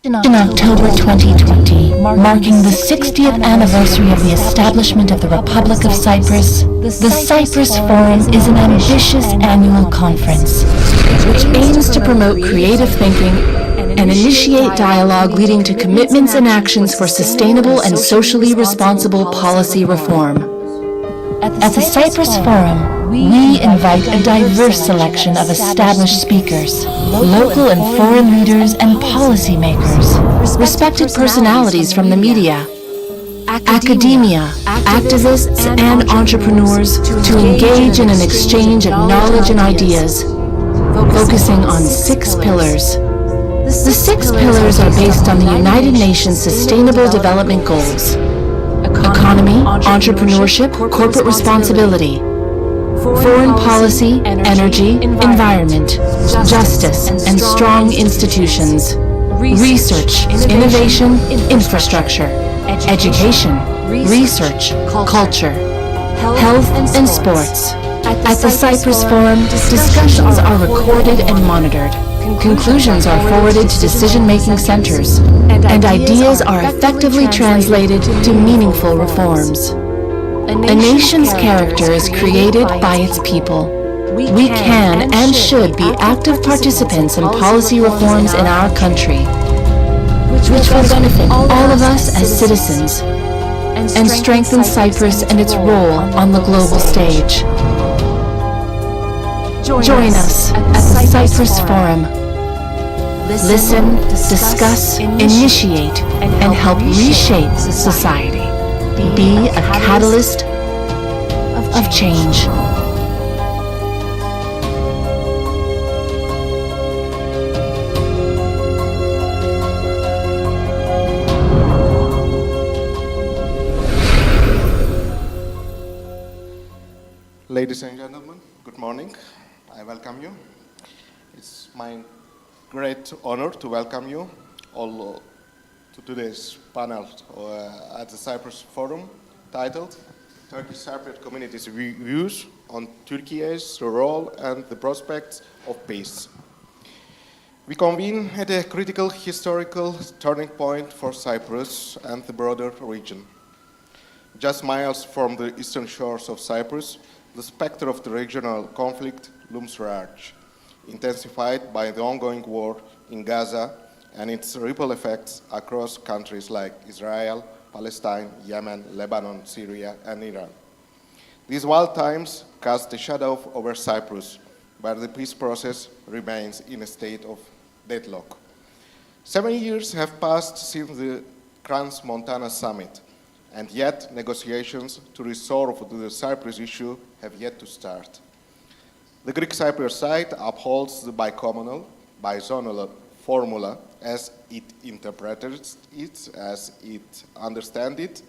In October 2020, marking the 60th anniversary of the establishment of the Republic of Cyprus, the Cyprus Forum is an ambitious annual conference which aims to promote creative thinking and initiate dialogue leading to commitments and actions for sustainable and socially responsible policy reform. At the Cyprus Forum, we invite a diverse selection of established speakers, local and foreign leaders and policymakers, respected personalities from the media, academia, activists, and entrepreneurs to engage in an exchange of knowledge and ideas, focusing on 6 pillars. The 6 pillars are based on the United Nations Sustainable Development Goals: economy, entrepreneurship, corporate responsibility, foreign policy, energy, environment, justice, and strong institutions, research, innovation, infrastructure, education, research, culture, health, and sports. At the Cyprus Forum, discussions are recorded and monitored. Conclusions are forwarded to decision-making centers, and ideas are effectively translated to meaningful reforms. A nation's character is created by its people. We can and should be active participants in policy reforms in our country, which will benefit all of us as citizens and strengthen Cyprus and its role on the global stage. Join us at the Cyprus Forum. Listen, discuss, initiate, and help reshape society. Be a catalyst of change. Ladies and gentlemen, good morning. I welcome you. It's my great honor to welcome you all to today's panel at the Cyprus Forum titled Turkish Cypriot Community's Views on Turkey's Role and the Prospects of Peace. We convene at a critical historical turning point for Cyprus and the broader region. Just miles from the eastern shores of Cyprus, the specter of the regional conflict looms large, intensified by the ongoing war in Gaza and its ripple effects across countries like Israel, Palestine, Yemen, Lebanon, Syria, and Iran. These wild times cast a shadow over Cyprus, where the peace process remains in a state of deadlock. 7 years have passed since the Crans-Montana summit, and yet negotiations to resolve the Cyprus issue have yet to start. The Greek Cypriot side upholds the bicommunal, bizonal formula as it interprets it, as it understands it,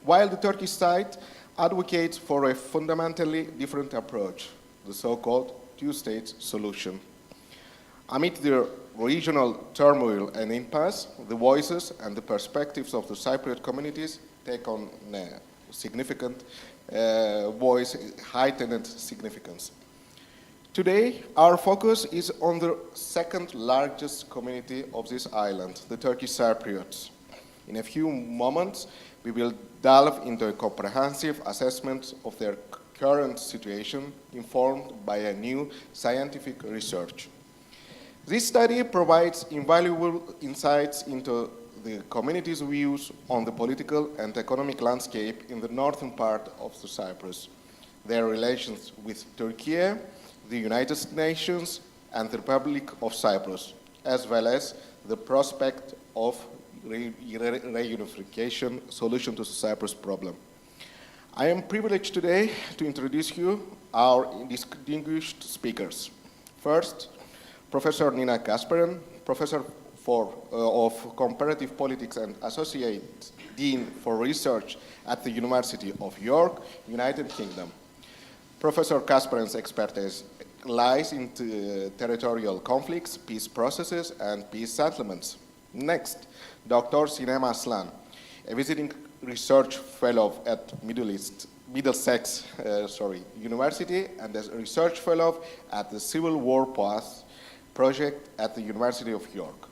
while the Turkish side advocates for a fundamentally different approach, the so-called two-state solution. Amid the regional turmoil and impasse, the voices and the perspectives of the Cypriot communities take on significant heightened significance. Today, our focus is on the second largest community of this island, the Turkish Cypriots. In a few moments, we will delve into a comprehensive assessment of their current situation, informed by a new scientific research. This study provides invaluable insights into the community's views on the political and economic landscape in the northern part of the Cyprus, their relations with Turkey, the United Nations, and the Republic of Cyprus, as well as the prospect of reunification solution to the Cyprus problem. I am privileged today to introduce you our distinguished speakers. First, Professor Nina Kasparan, Professor of Comparative Politics and Associate Dean for Research at the University of York, United Kingdom. Professor Kasparan's expertise lies in territorial conflicts, peace processes, and peace settlements. Next, Dr. Sinem Aslan, a visiting research fellow at Middlesex University and a research fellow at the Civil War Path Project at the University of York.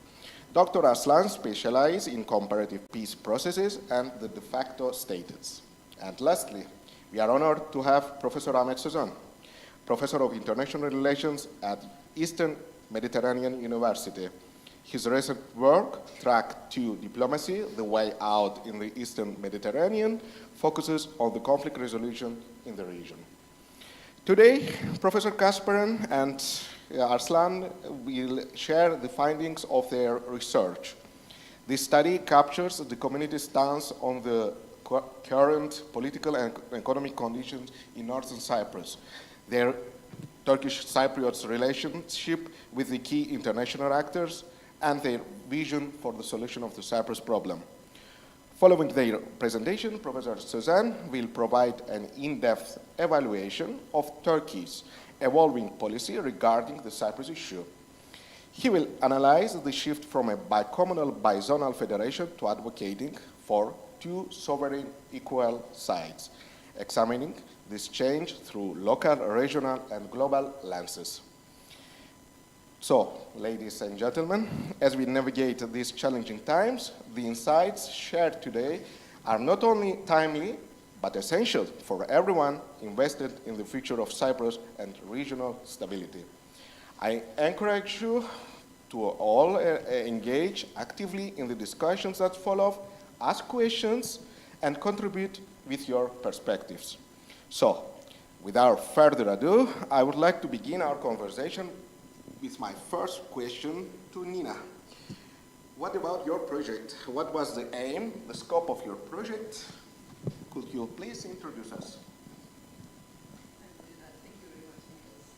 Dr. Arslan specializes in comparative peace processes and the de facto status. And lastly, we are honored to have Professor Ahmet Sözen, Professor of International Relations at Eastern Mediterranean University. His recent work, Track to Diplomacy, The Way Out in the Eastern Mediterranean, focuses on the conflict resolution in the region. Today, Professor Kasparan and Arslan will share the findings of their research. This study captures the community's stance on the current political and economic conditions in northern Cyprus, their Turkish Cypriots' relationship with the key international actors, and their vision for the solution of the Cyprus problem. Following their presentation, Professor Sözen will provide an in-depth evaluation of Turkey's evolving policy regarding the Cyprus issue. He will analyze the shift from a bicommunal bizonal federation to advocating for two sovereign equal sides, examining this change through local, regional, and global lenses. So, ladies and gentlemen, as we navigate these challenging times, the insights shared today are not only timely, but essential for everyone invested in the future of Cyprus and regional stability. I encourage you to all engage actively in the discussions that follow, ask questions, and contribute with your perspectives. So, without further ado, I would like to begin our conversation with my first question to Nina. What about your project? What was the aim, the scope of your project? Could you please introduce us? Thank you very much, Nicholas.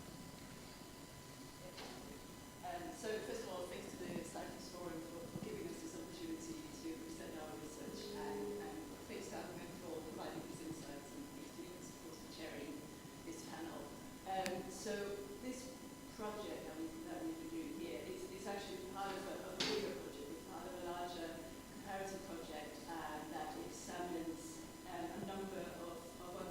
So first of all, thanks to the Cyprus Forum for giving us this opportunity to present our research, and thanks to Ahmed for providing these insights, and thanks to you, of course, for chairing this panel. So this project that we're doing here is actually part of a bigger project. It's part of a larger comparative project that examines a number of other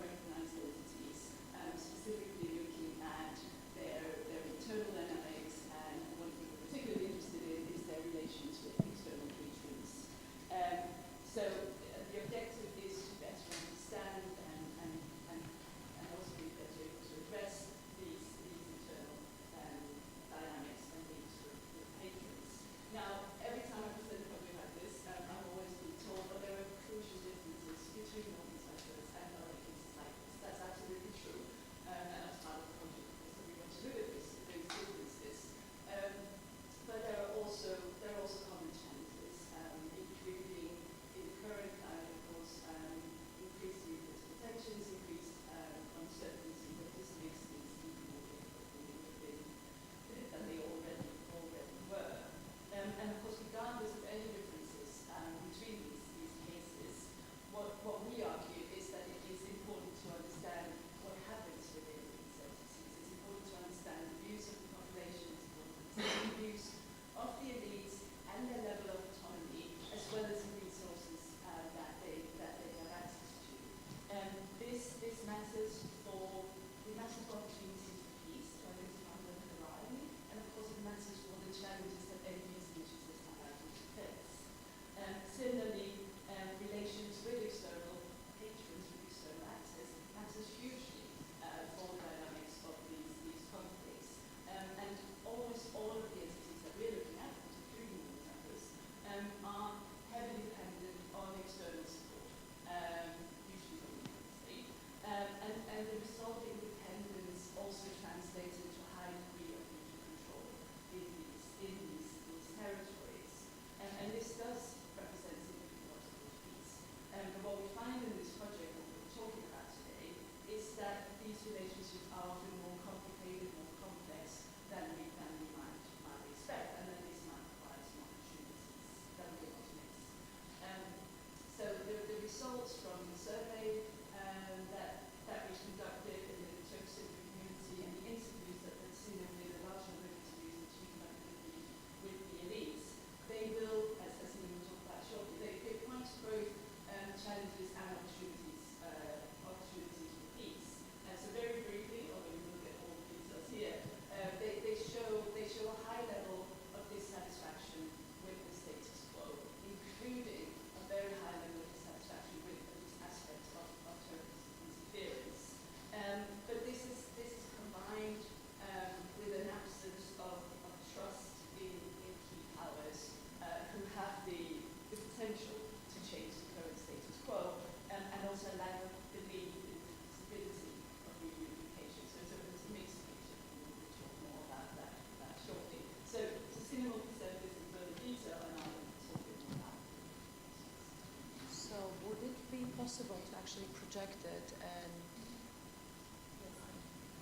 projected,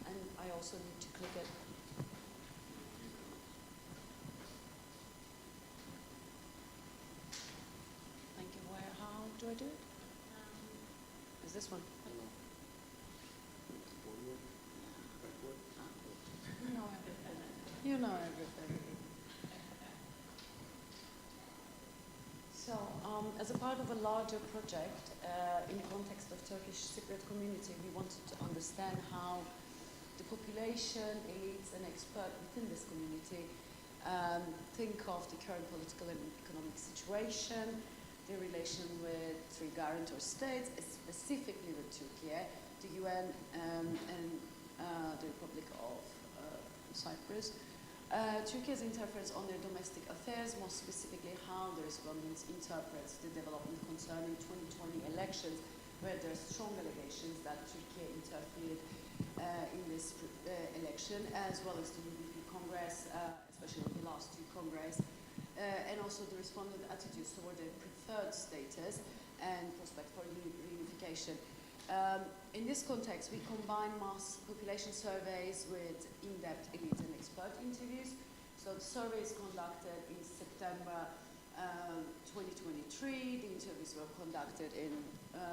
and I also need to click it. Thank you. How do I do it? Is this one? You know everything. So, as a part of a larger project, in the context of Turkish Cypriot community, we wanted to understand how the population, elites, and experts within this community think of the current political and economic situation, their relation with three guarantor states, specifically with Turkey, the UN, and the Republic of Cyprus. Turkey's interference on their domestic affairs, more specifically how the respondents interprets the development concerning 2020 elections, where there are strong allegations that Turkey interfered in this election, as well as the UDP Congress, especially the last two Congress, and also the respondent attitudes toward their preferred status and prospect for reunification. In this context, we combine mass population surveys with in-depth elite and expert interviews. So the survey is conducted in September 2023. The interviews were conducted in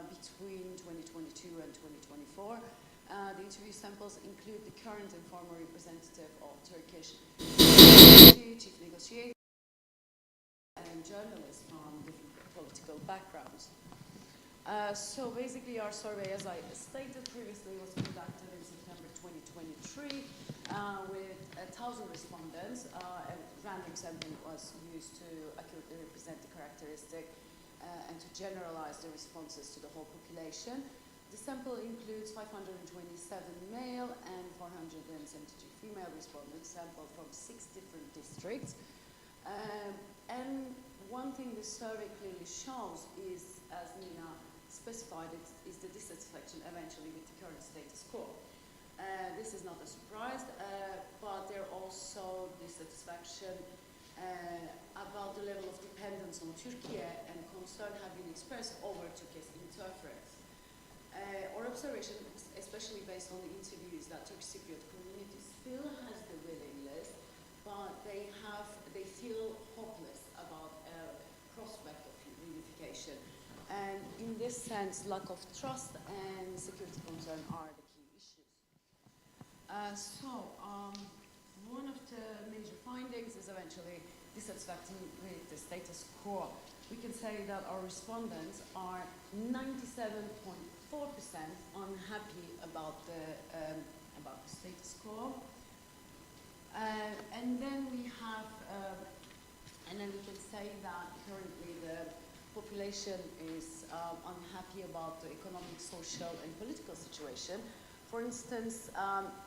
between 2022 and 2024. The interview samples include the current and former representative of Turkish chief negotiator and journalists from different political backgrounds. So basically our survey, as I stated previously, was conducted in September 2023 with 1,000 respondents. A random sampling was used to accurately represent the characteristic and to generalize the responses to the whole population. The sample includes 527 male and 472 female respondents sampled from 6 different districts. And one thing the survey clearly shows is, as Nina specified, is the dissatisfaction eventually with the current status quo. This is not a surprise, but there also dissatisfaction about the level of dependence on Turkey, and concern have been expressed over Turkey's interference. Our observation, especially based on the interviews, that Turkish Cypriot community still has the willingness, but they feel hopeless about a prospect of reunification. And in this sense, lack of trust and security concern are the key issues. One of the major findings is eventually dissatisfaction with the status quo. We can say that our respondents are 97.4% unhappy about the status quo. And then we have, and then we can say that currently the population is unhappy about the economic, social, and political situation. For instance,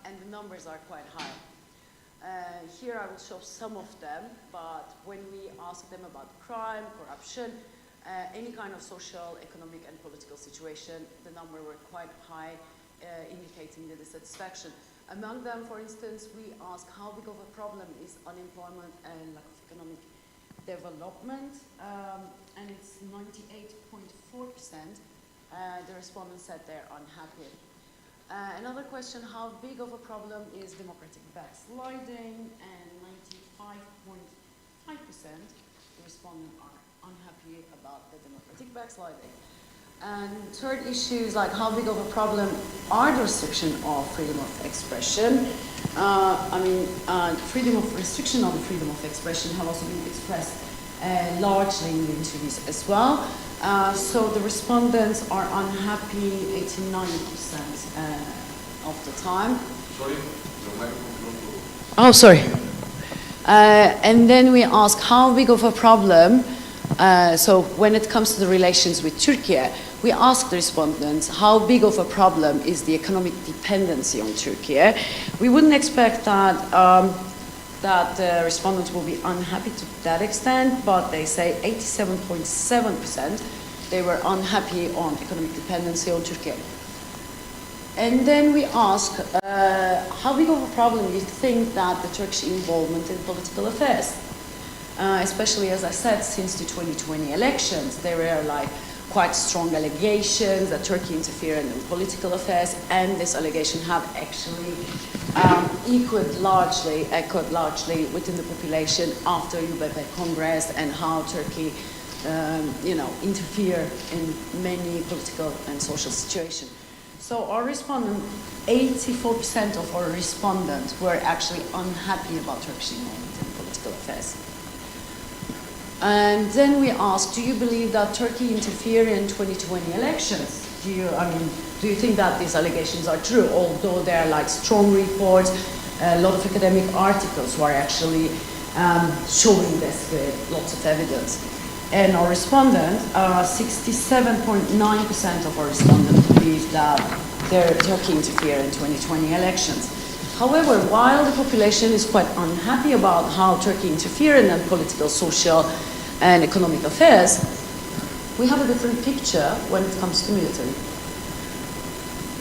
and the numbers are quite high. Here I will show some of them, but when we ask them about crime, corruption, any kind of social, economic, and political situation, the number were quite high, indicating the dissatisfaction. Among them, for instance, we ask how big of a problem is unemployment and lack of economic development, and it's 98.4%. The respondents said they're unhappy. Another question, how big of a problem is democratic backsliding, and 95.5% the respondents are unhappy about the democratic backsliding. And third issue is like how big of a problem are the restriction of freedom of expression. Restriction on freedom of expression have also been expressed largely in the interviews as well. So the respondents are unhappy 89% of the time. Sorry, your microphone. Oh, sorry. And then we ask how big of a problem. So when it comes to the relations with Turkey, we ask the respondents how big of a problem is the economic dependency on Turkey. We wouldn't expect that that the respondents will be unhappy to that extent, but they say 87.7% they were unhappy on economic dependency on Turkey. And then we ask how big of a problem you think that the Turkish involvement in political affairs, especially as I said, since the 2020 elections, there were like quite strong allegations that Turkey interfered in political affairs, and this allegation have actually echoed largely within the population after UBP Congress, and how Turkey, interfere in many political and social situations. So our respondent, 84% of our respondents were actually unhappy about Turkish involvement in political affairs. And then we asked, do you believe that Turkey interfered in 2020 elections? Do you think that these allegations are true? Although there are strong reports, a lot of academic articles who are actually showing this with lots of evidence. And our respondents, 67.9% of our respondents believe that Turkey interfered in 2020 elections. However, while the population is quite unhappy about how Turkey interfered in political, social, and economic affairs, we have a different picture when it comes to military.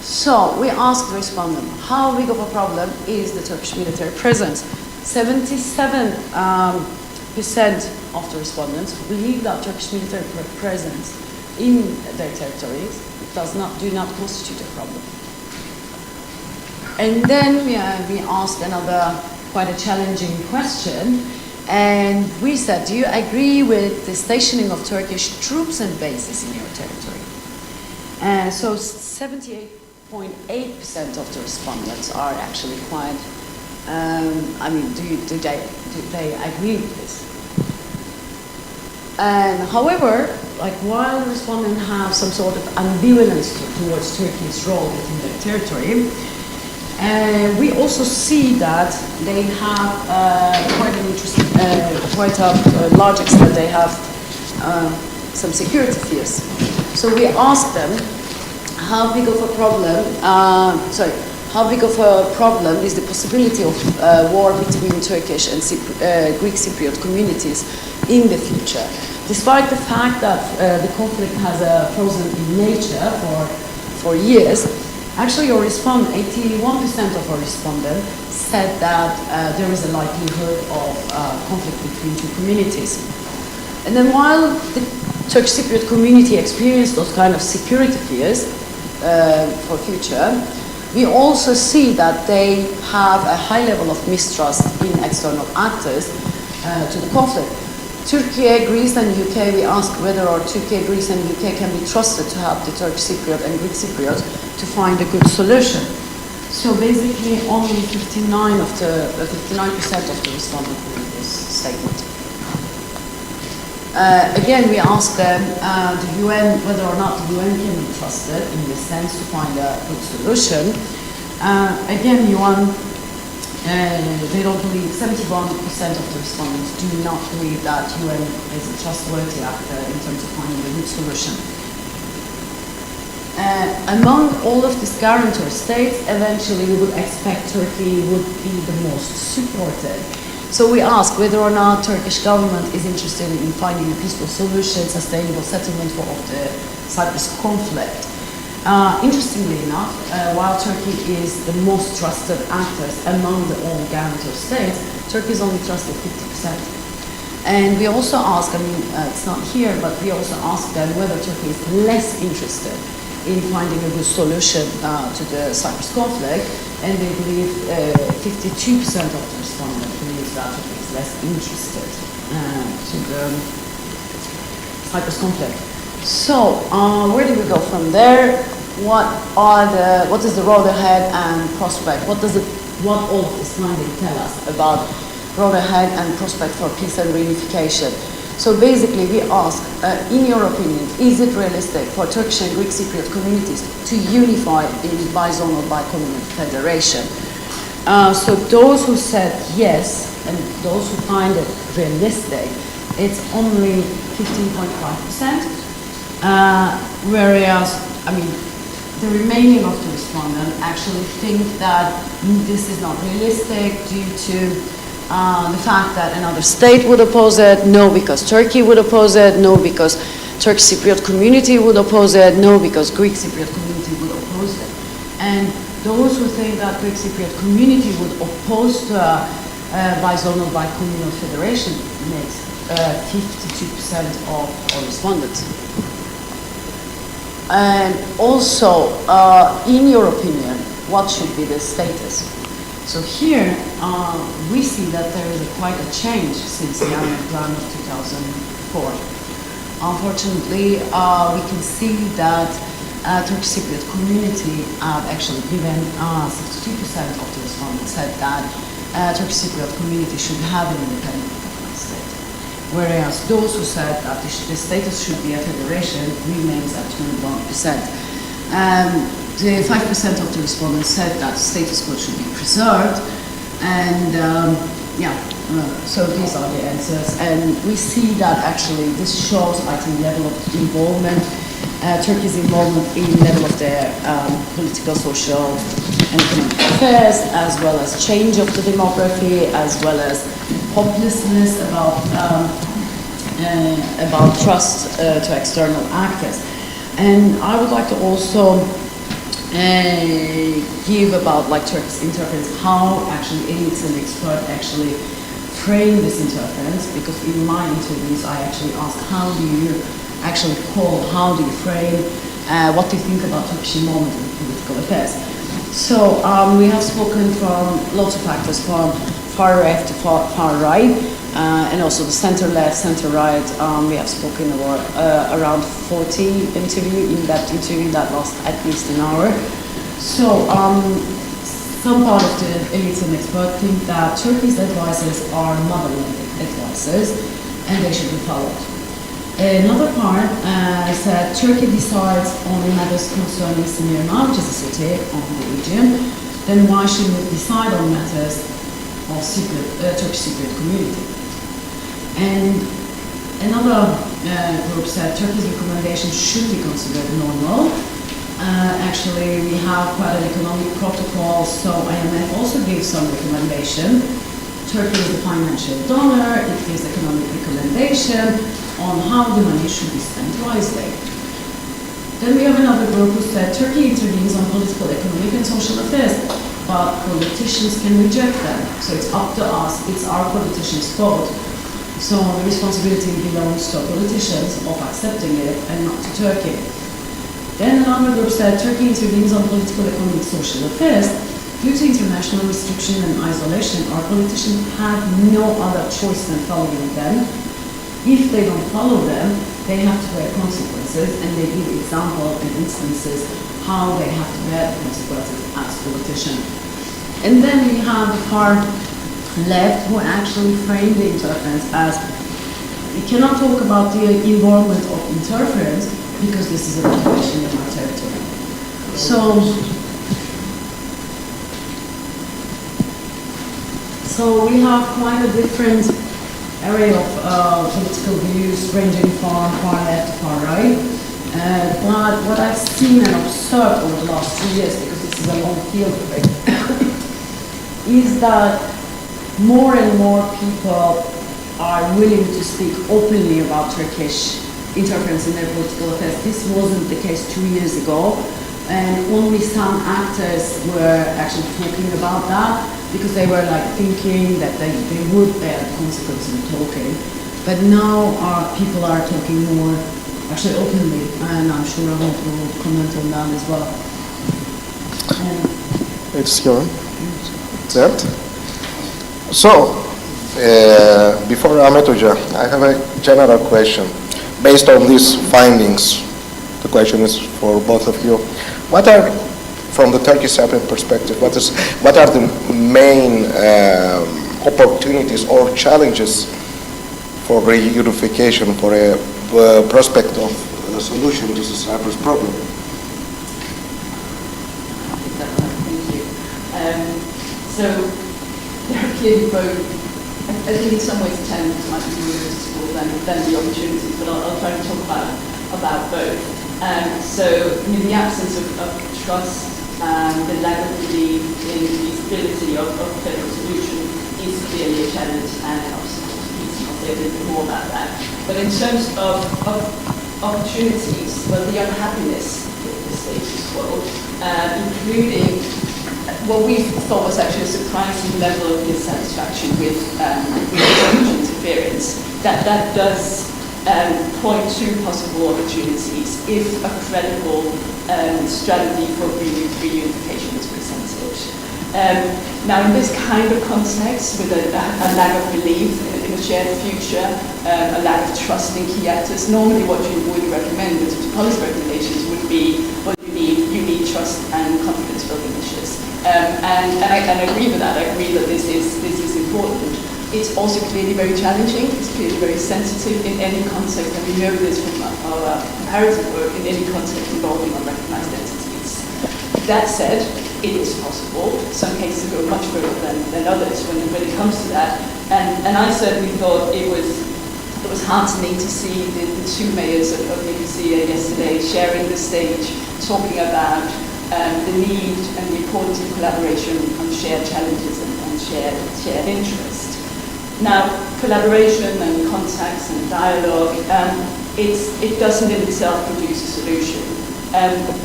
So we asked the respondent, how big of a problem is the Turkish military presence? 77% of the respondents believe that Turkish military presence in their territories do not constitute a problem. And then we asked another quite a challenging question, and we said, do you agree with the stationing of Turkish troops and bases in your territory? So 78.8% of the respondents are actually quite, do they agree with this? And however, while the respondents have some sort of ambivalence towards Turkey's role within their territory, we also see that they have quite a large extent, they have some security fears. So we asked them, how big of a problem is the possibility of war between Turkish and Greek Cypriot communities in the future, despite the fact that the conflict has frozen in nature for years. Actually, 81% of our respondents said that there is a likelihood of conflict between two communities. And then while the Turkish Cypriot community experienced those kind of security fears for future, we also see that they have a high level of mistrust in external actors to the conflict. Turkey, Greece and UK, we asked whether Turkey, Greece and UK can be trusted to help the Turkish Cypriot and Greek Cypriot to find a good solution. So basically only 59% of the respondents believe this statement. Again, we asked them the UN, whether or not the UN can be trusted in this sense to find a good solution. Again, UN, they don't believe, 71% of the respondents do not believe that UN is a trustworthy actor in terms of finding a good solution. Among all of these guarantor states, eventually we would expect Turkey would be the most supported. So we ask whether or not Turkish government is interested in finding a peaceful solution, sustainable settlement of the Cyprus conflict. Interestingly enough, while Turkey is the most trusted actor among all guarantor states, Turkey is only trusted 50%. And we also ask, it's not here, but we also ask them whether Turkey is less interested in finding a good solution to the Cyprus conflict, and they believe 52% of the respondents believe that Turkey is less interested to the Cyprus conflict. So, where do we go from there? What is the road ahead and prospect? What all of this finding tell us about road ahead and prospect for peace and reunification? So basically we ask, in your opinion, is it realistic for Turkish and Greek Cypriot communities to unify in bizonal bicommunal federation? So those who said yes, and those who find it realistic, it's only 15.5%, whereas, the remaining of the respondents actually think that this is not realistic due to the fact that another state would oppose it, no because Turkey would oppose it, no because Turkish Cypriot community would oppose it, no because Greek Cypriot community would oppose it. And those who think that Greek Cypriot community would oppose the bizonal bicommunal federation makes 52% of all respondents. And also, in your opinion, what should be the status? So here we see that there is quite a change since the annual plan of 2004. Unfortunately, we can see that Turkish Cypriot community have actually given 62% of the respondents said that Turkish Cypriot community should have an independent government state. Whereas those who said that the status should be a federation remains at 21%. The 5% of the respondents said that status quo should be preserved, and so these are the answers. And we see that actually this shows, I think, level of involvement, Turkey's involvement in level of their political, social, and economic affairs, as well as change of the demography, as well as hopelessness about trust to external actors. And I would like to also give about like Turkey's interference, how actually elites and experts actually frame this interference, because in my interviews I actually ask, how do you actually call, how do you frame, what do you think about Turkish involvement in political affairs? So we have spoken from lots of actors, from far left to far right, and also the center left, center right. We have spoken about around 40 in-depth interview that last at least an hour. So some part of the elites and experts think that Turkey's advices are motherland advices and they should be followed. Another part said Turkey decides on matters concerning Smyrna, which is a city on the region. Then why shouldn't it decide on matters of Turkish Cypriot community? And another group said Turkey's recommendation should be considered normal. Actually, we have quite an economic protocol, so IMF also gives some recommendation. Turkey is the financial donor, it gives economic recommendation on how the money should be spent wisely. Then we have another group who said Turkey intervenes on political, economic and social affairs, but politicians can reject them. So it's up to us, it's our politicians' vote. So the responsibility belongs to politicians of accepting it and not to Turkey. Then another group said Turkey intervenes on political, economic, social affairs. Due to international restriction and isolation, our politicians have no other choice than following them. If they don't follow them, they have to bear consequences, and they give examples and instances how they have to bear the consequences as politicians. And then we have the far left who actually frame the interference as we cannot talk about the involvement of interference because this is an occupation in our territory. So we have quite a different array of political views ranging from far left to far right. But what I've seen and observed over the last 2 years, because this is a long field of it, is that more and more people are willing to speak openly about Turkish interference in their political affairs. This wasn't the case 2 years ago, and only some actors were actually talking about that because they were like thinking that they would bear the consequences of talking. But now people are talking more actually openly, and I'm sure I want to comment on that as well. It's your third. So, before Ahmet Hoca, I have a general question. Based on these findings, the question is for both of you. What are, from the Turkish Cypriot perspective, what are the main opportunities or challenges for reunification, for a prospect of a solution to the Cyprus problem? Thank you. So there are clearly both. I think in some ways the challenges might be more noticeable than the opportunities, but I'll try to talk about both. So in the absence of trust, the lack of belief in the feasibility of a federal solution is clearly a challenge, and obviously I'll say a little bit more about that. But in terms of opportunities, well, the unhappiness with the status quo, including what we thought was actually a surprising level of dissatisfaction with interference, that does point to possible opportunities if a credible strategy for reunification is presented. Now, in this kind of context, with a lack of belief in a shared future, a lack of trust in key actors, normally what you would recommend in terms of policy recommendations would be, well, you need trust and confidence building measures. And I agree with that. I agree that this is important. It's also clearly very challenging. It's clearly very sensitive in any context, and we know this from our comparative work, in any context involving unrecognized entities. That said, it is possible. Some cases go much further than others when it comes to that. And I certainly thought it was heartening to see the two mayors of Nicosia yesterday sharing the stage, talking about the need and the importance of collaboration on shared challenges and shared interest. Now, collaboration and contacts and dialogue, it doesn't in itself produce a solution,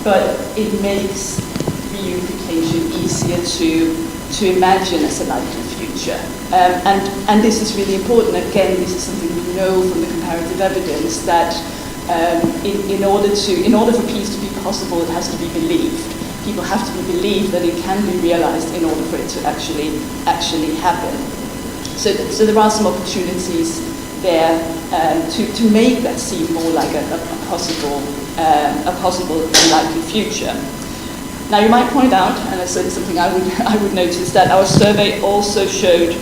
but it makes reunification easier to imagine as a likely future. And this is really important. Again, this is something we know from the comparative evidence that in order for peace to be possible, it has to be believed. People have to believe that it can be realized in order for it to actually happen. So there are some opportunities there to make that seem more like a possible and likely future. Now, you might point out, and that's certainly something I would notice, that our survey also showed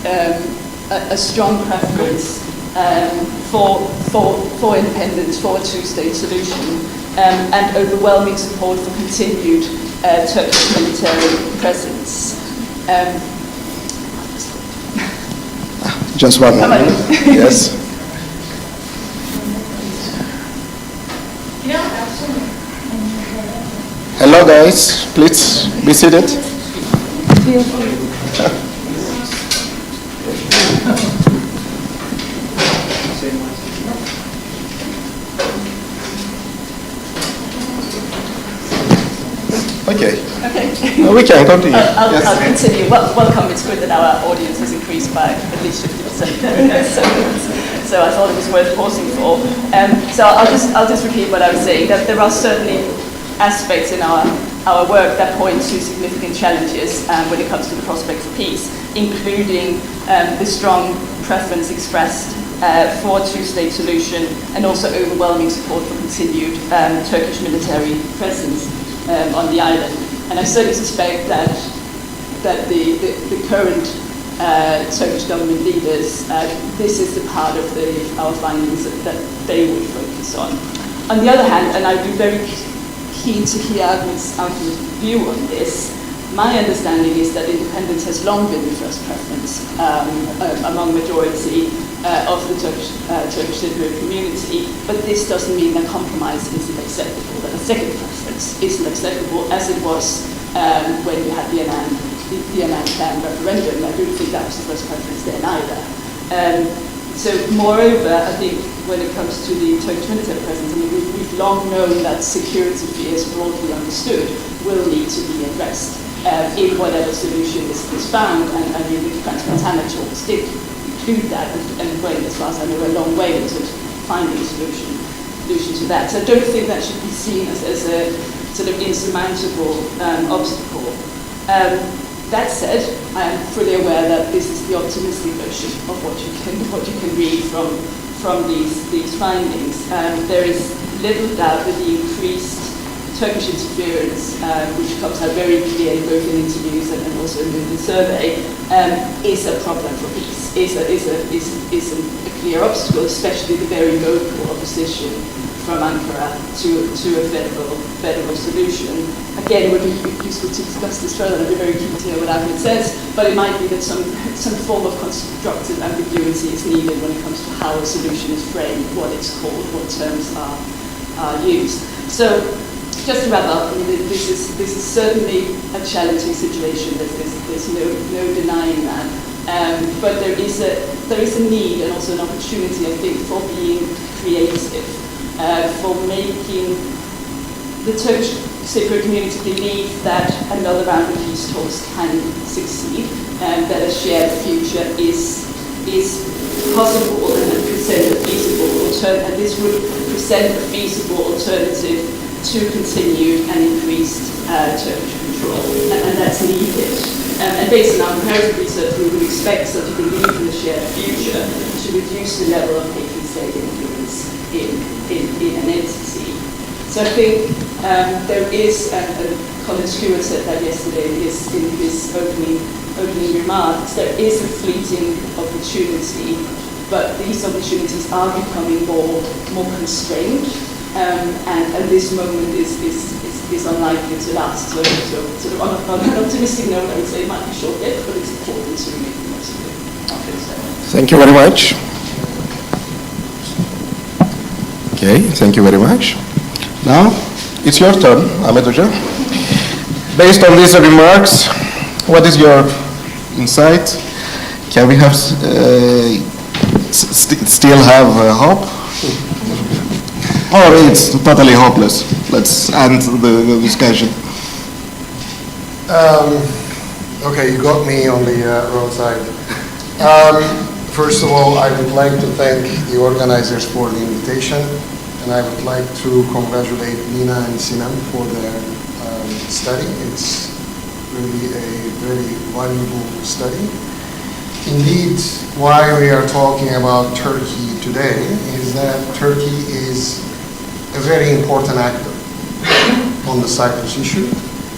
a strong preference for independence, for a two-state solution, and overwhelming support for continued Turkish military presence. Just one moment. Yes. Hello, guys. Please be seated. Okay. We can continue. I'll continue. Welcome. It's good that our audience has increased by at least 50%. So I thought it was worth pausing for. So I'll just repeat what I was saying. That there are certainly aspects in our work that point to significant challenges when it comes to the prospect for peace, including the strong preference expressed for a two-state solution, and also overwhelming support for continued Turkish military presence on the island. And I certainly suspect that the current Turkish government leaders, this is the part of our findings that they would focus on. On the other hand, and I'd be very keen to hear Ahmed's view on this, my understanding is that independence has long been the first preference among majority of the Turkish Cypriot community, but this doesn't mean that compromise isn't acceptable, that a second preference isn't acceptable, as it was when we had the Annan Plan referendum. I don't think that was the first preference then either. So moreover, I think when it comes to the Turkish military presence, I mean, we've long known that security fears, broadly understood, will need to be addressed in whatever solution is found, and the Trans-Montana talks did include that, and went, as far as I know, a long way into finding a solution to that. So I don't think that should be seen as a sort of insurmountable obstacle. That said, I am fully aware that this is the optimistic version of what you can read from these findings. There is little doubt that the increased Turkish interference, which comes out very clearly both in interviews and also in the survey, is a problem for peace. Is a clear obstacle, especially the very vocal opposition from Ankara to a federal solution. Again, it would be useful to discuss this further. I'd be very keen to hear what Ahmed says, but it might be that some form of constructive ambiguity is needed when it comes to how a solution is framed, what it's called, what terms are used. So, just to wrap up, I mean, this is certainly a challenging situation. There's no denying that. But there is a need and also an opportunity, I think, for being creative, for making the Turkish Cypriot community believe that another round of peace talks can succeed, and that a shared future is possible and present a feasible this would present a feasible alternative to continued and increased Turkish control, and that's needed. And based on our comparative research, we would expect such a belief in the shared future to reduce the level of patron state influence in an entity. So I think there is, and Colin Stewart said that yesterday in his opening remarks, there is a fleeting opportunity, but these opportunities are becoming more constrained, and this moment is unlikely to last. So sort of on an optimistic note, I would say it might be short-lived, but it's important to make the most of it. Thank you very much. Okay, thank you very much. Now, it's your turn, Ahmet Hoca. Based on these remarks, what is your insight? Can we have still have hope? Or it's totally hopeless? Let's end the discussion. Okay, you got me on the wrong side. First of all, I would like to thank the organizers for the invitation, and I would like to congratulate Nina and Sinan for their study. It's really a very valuable study. Indeed, why we are talking about Turkey today is that Turkey is a very important actor on the Cyprus issue.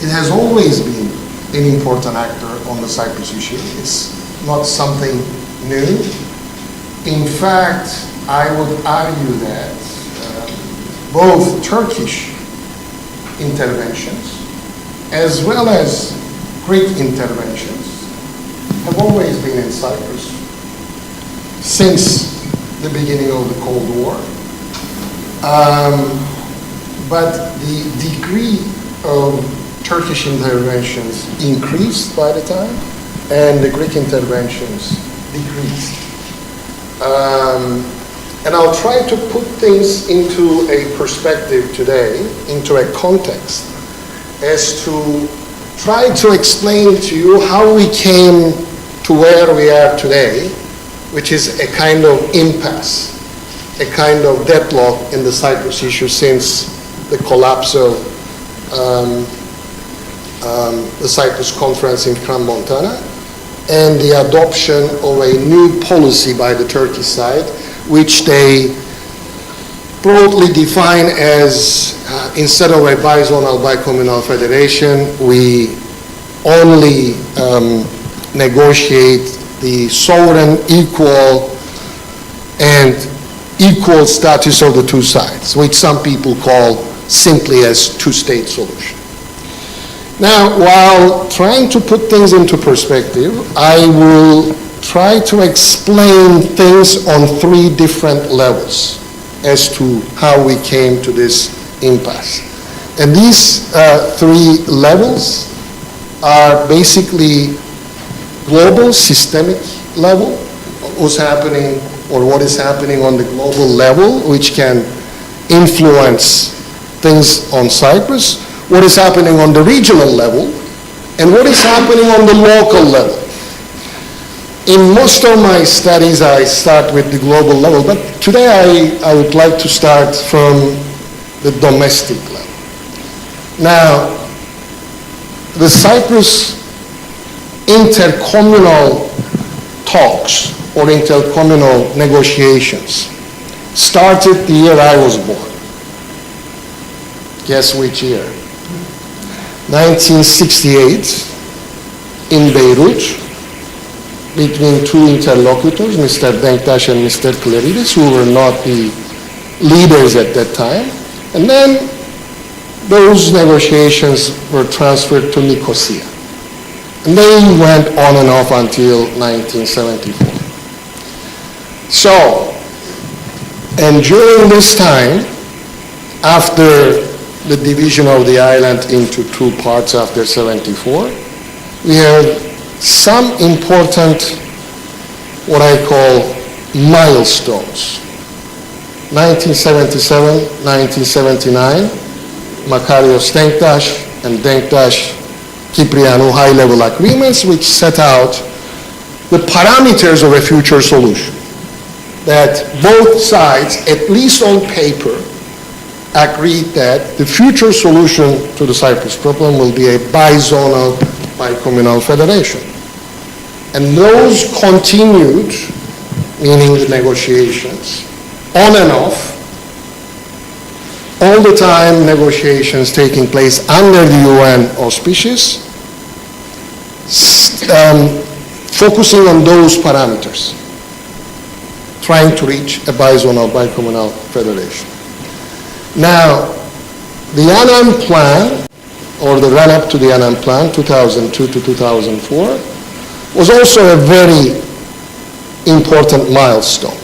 It has always been an important actor on the Cyprus issue. It's not something new. In fact, I would argue that both Turkish interventions as well as Greek interventions have always been in Cyprus since the beginning of the Cold War. But the degree of Turkish interventions increased by the time, and the Greek interventions decreased. And I'll try to put things into a perspective today, into a context, as to try to explain to you how we came to where we are today, which is a kind of impasse, a kind of deadlock in the Cyprus issue since the collapse of the Cyprus conference in Crans-Montana and the adoption of a new policy by the Turkish side, which they broadly define as instead of a bizonal bicommunal federation, we only negotiate the sovereign, equal status of the two sides, which some people call simply as two-state solution. Now, while trying to put things into perspective, I will try to explain things on three different levels as to how we came to this impasse. And these three levels are basically global, systemic level, what's happening or what is happening on the global level, which can influence things on Cyprus, what is happening on the regional level, and what is happening on the local level. In most of my studies, I start with the global level, but today I would like to start from the domestic level. Now, the Cyprus intercommunal talks or intercommunal negotiations started the year I was born. Guess which year? 1968 in Beirut, between two interlocutors, Mr. Denktash and Mr. Klerides, who were not the leaders at that time. And then those negotiations were transferred to Nicosia. And they went on and off until 1974. So, and during this time, after the division of the island into two parts after 74, we have some important, what I call milestones. 1977, 1979, Makarios Denktash and Denktash Kyprianou high-level agreements which set out the parameters of a future solution. that both sides, at least on paper, agreed that the future solution to the Cyprus problem will be a bizonal, bicommunal federation. And those continued, meaning the negotiations, on and off, all the time negotiations taking place under the UN auspices, focusing on those parameters, trying to reach a bizonal, bicommunal federation. Now, the Annan Plan, or the run-up to the Annan Plan, 2002 to 2004, was also a very important milestone.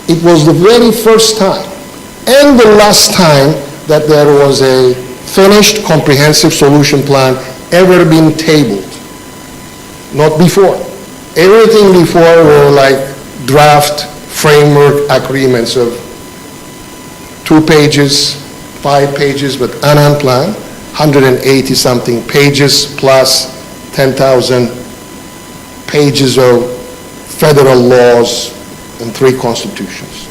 It was the very first time and the last time that there was a finished comprehensive solution plan ever been tabled. Not before. Everything before were like draft framework agreements of 2 pages, 5 pages, but Annan Plan, 180 something pages plus 10,000 pages of federal laws and 3 constitutions.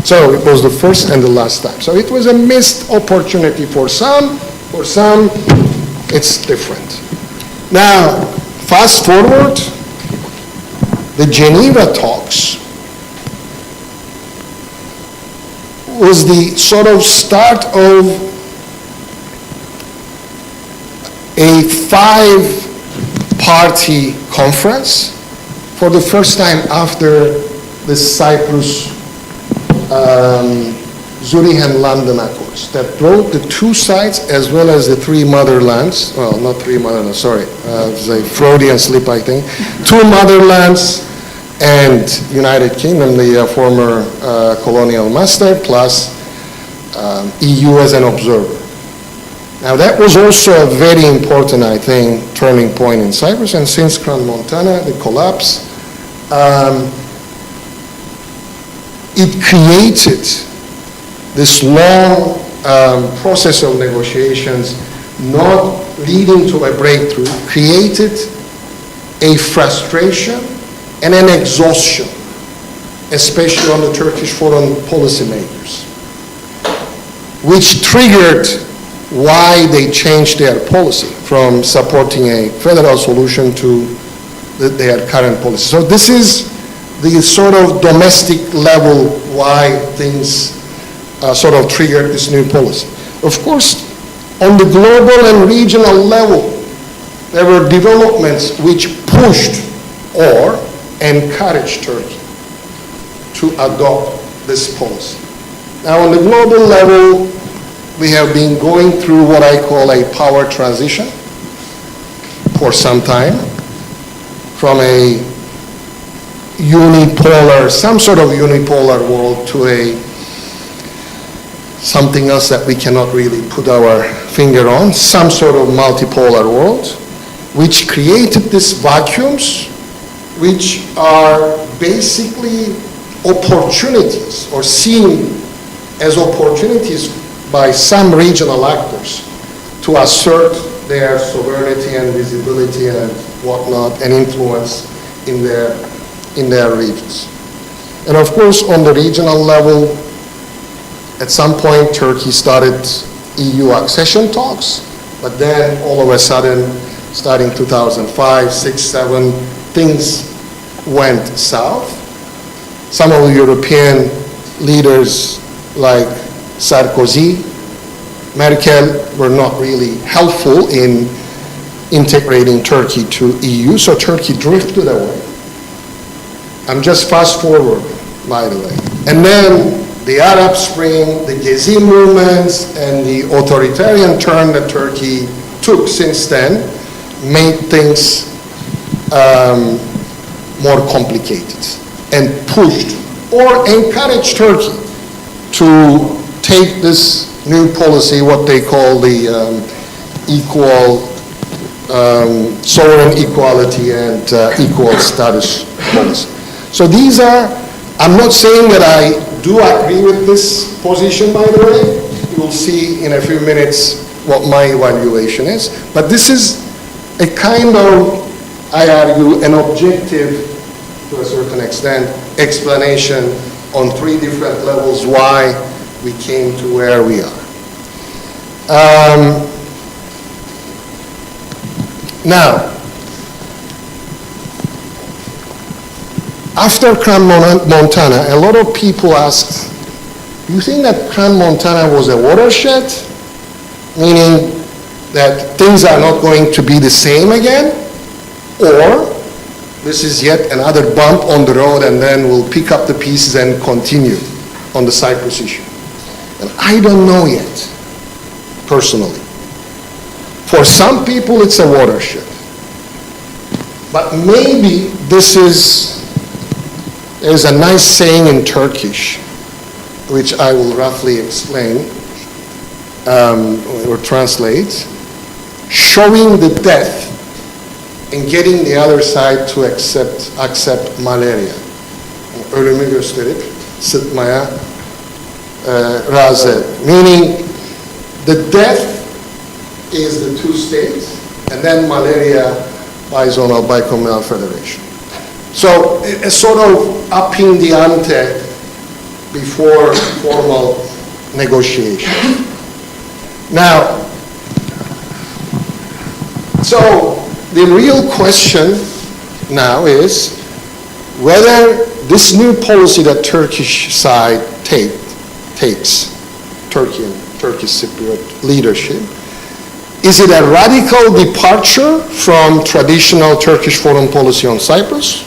So it was the first and the last time. So it was a missed opportunity for some it's different. Now, fast forward, the Geneva talks was the sort of start of a 5-party conference for the first time after the Cyprus, Zurich and London Accords that brought the 2 sides as well as the 3 motherlands, well, not 3 motherlands, sorry, it's a Freudian slip, I think, 2 motherlands and United Kingdom, the former colonial master, plus EU as an observer. Now that was also a very important, I think, turning point in Cyprus, and since Crans-Montana, the collapse, it created this long process of negotiations, not leading to a breakthrough, created a frustration and an exhaustion, especially on the Turkish foreign policymakers, which triggered why they changed their policy from supporting a federal solution to their current policy. So this is the sort of domestic level why things sort of triggered this new policy. Of course, on the global and regional level, there were developments which pushed or encouraged Turkey to adopt this policy. Now, on the global level, we have been going through what I call a power transition for some time, from a unipolar, some sort of unipolar world to something else that we cannot really put our finger on, some sort of multipolar world, which created these vacuums, which are basically opportunities, or seen as opportunities by some regional actors to assert their sovereignty and visibility and whatnot and influence in their regions. And of course, on the regional level, at some point, Turkey started EU accession talks, but then all of a sudden, starting 2005, 6, 7, things went south. Some of the European leaders like Sarkozy, Merkel were not really helpful in integrating Turkey to EU, so Turkey drifted away. I'm just fast forward, by the way. And then the Arab Spring, the Gezi movements, and the authoritarian turn that Turkey took since then made things more complicated and pushed or encouraged Turkey to take this new policy, what they call the equal sovereign equality and equal status policy. So these are, I'm not saying that I do agree with this position, by the way. You will see in a few minutes what my evaluation is. But this is a kind of, I argue, an objective, to a certain extent, explanation on 3 different levels why we came to where we are. Now, after Crans-Montana, a lot of people asked, do you think that Crans-Montana was a watershed? Meaning that things are not going to be the same again? Or this is yet another bump on the road and then we'll pick up the pieces and continue on the Cyprus issue? And I don't know yet, personally. For some people it's a watershed. But maybe there's a nice saying in Turkish, which I will roughly explain or translate. Showing the death and getting the other side to accept malaria. Ölümü gösterip sıtmaya razı. Meaning the death is the 2 states and then malaria bizonal bicommunal federation. So it's sort of upping the ante before formal negotiation. Now, so the real question now is whether this new policy that Turkish side takes, Turkey and Turkish Cypriot leadership, is it a radical departure from traditional Turkish foreign policy on Cyprus?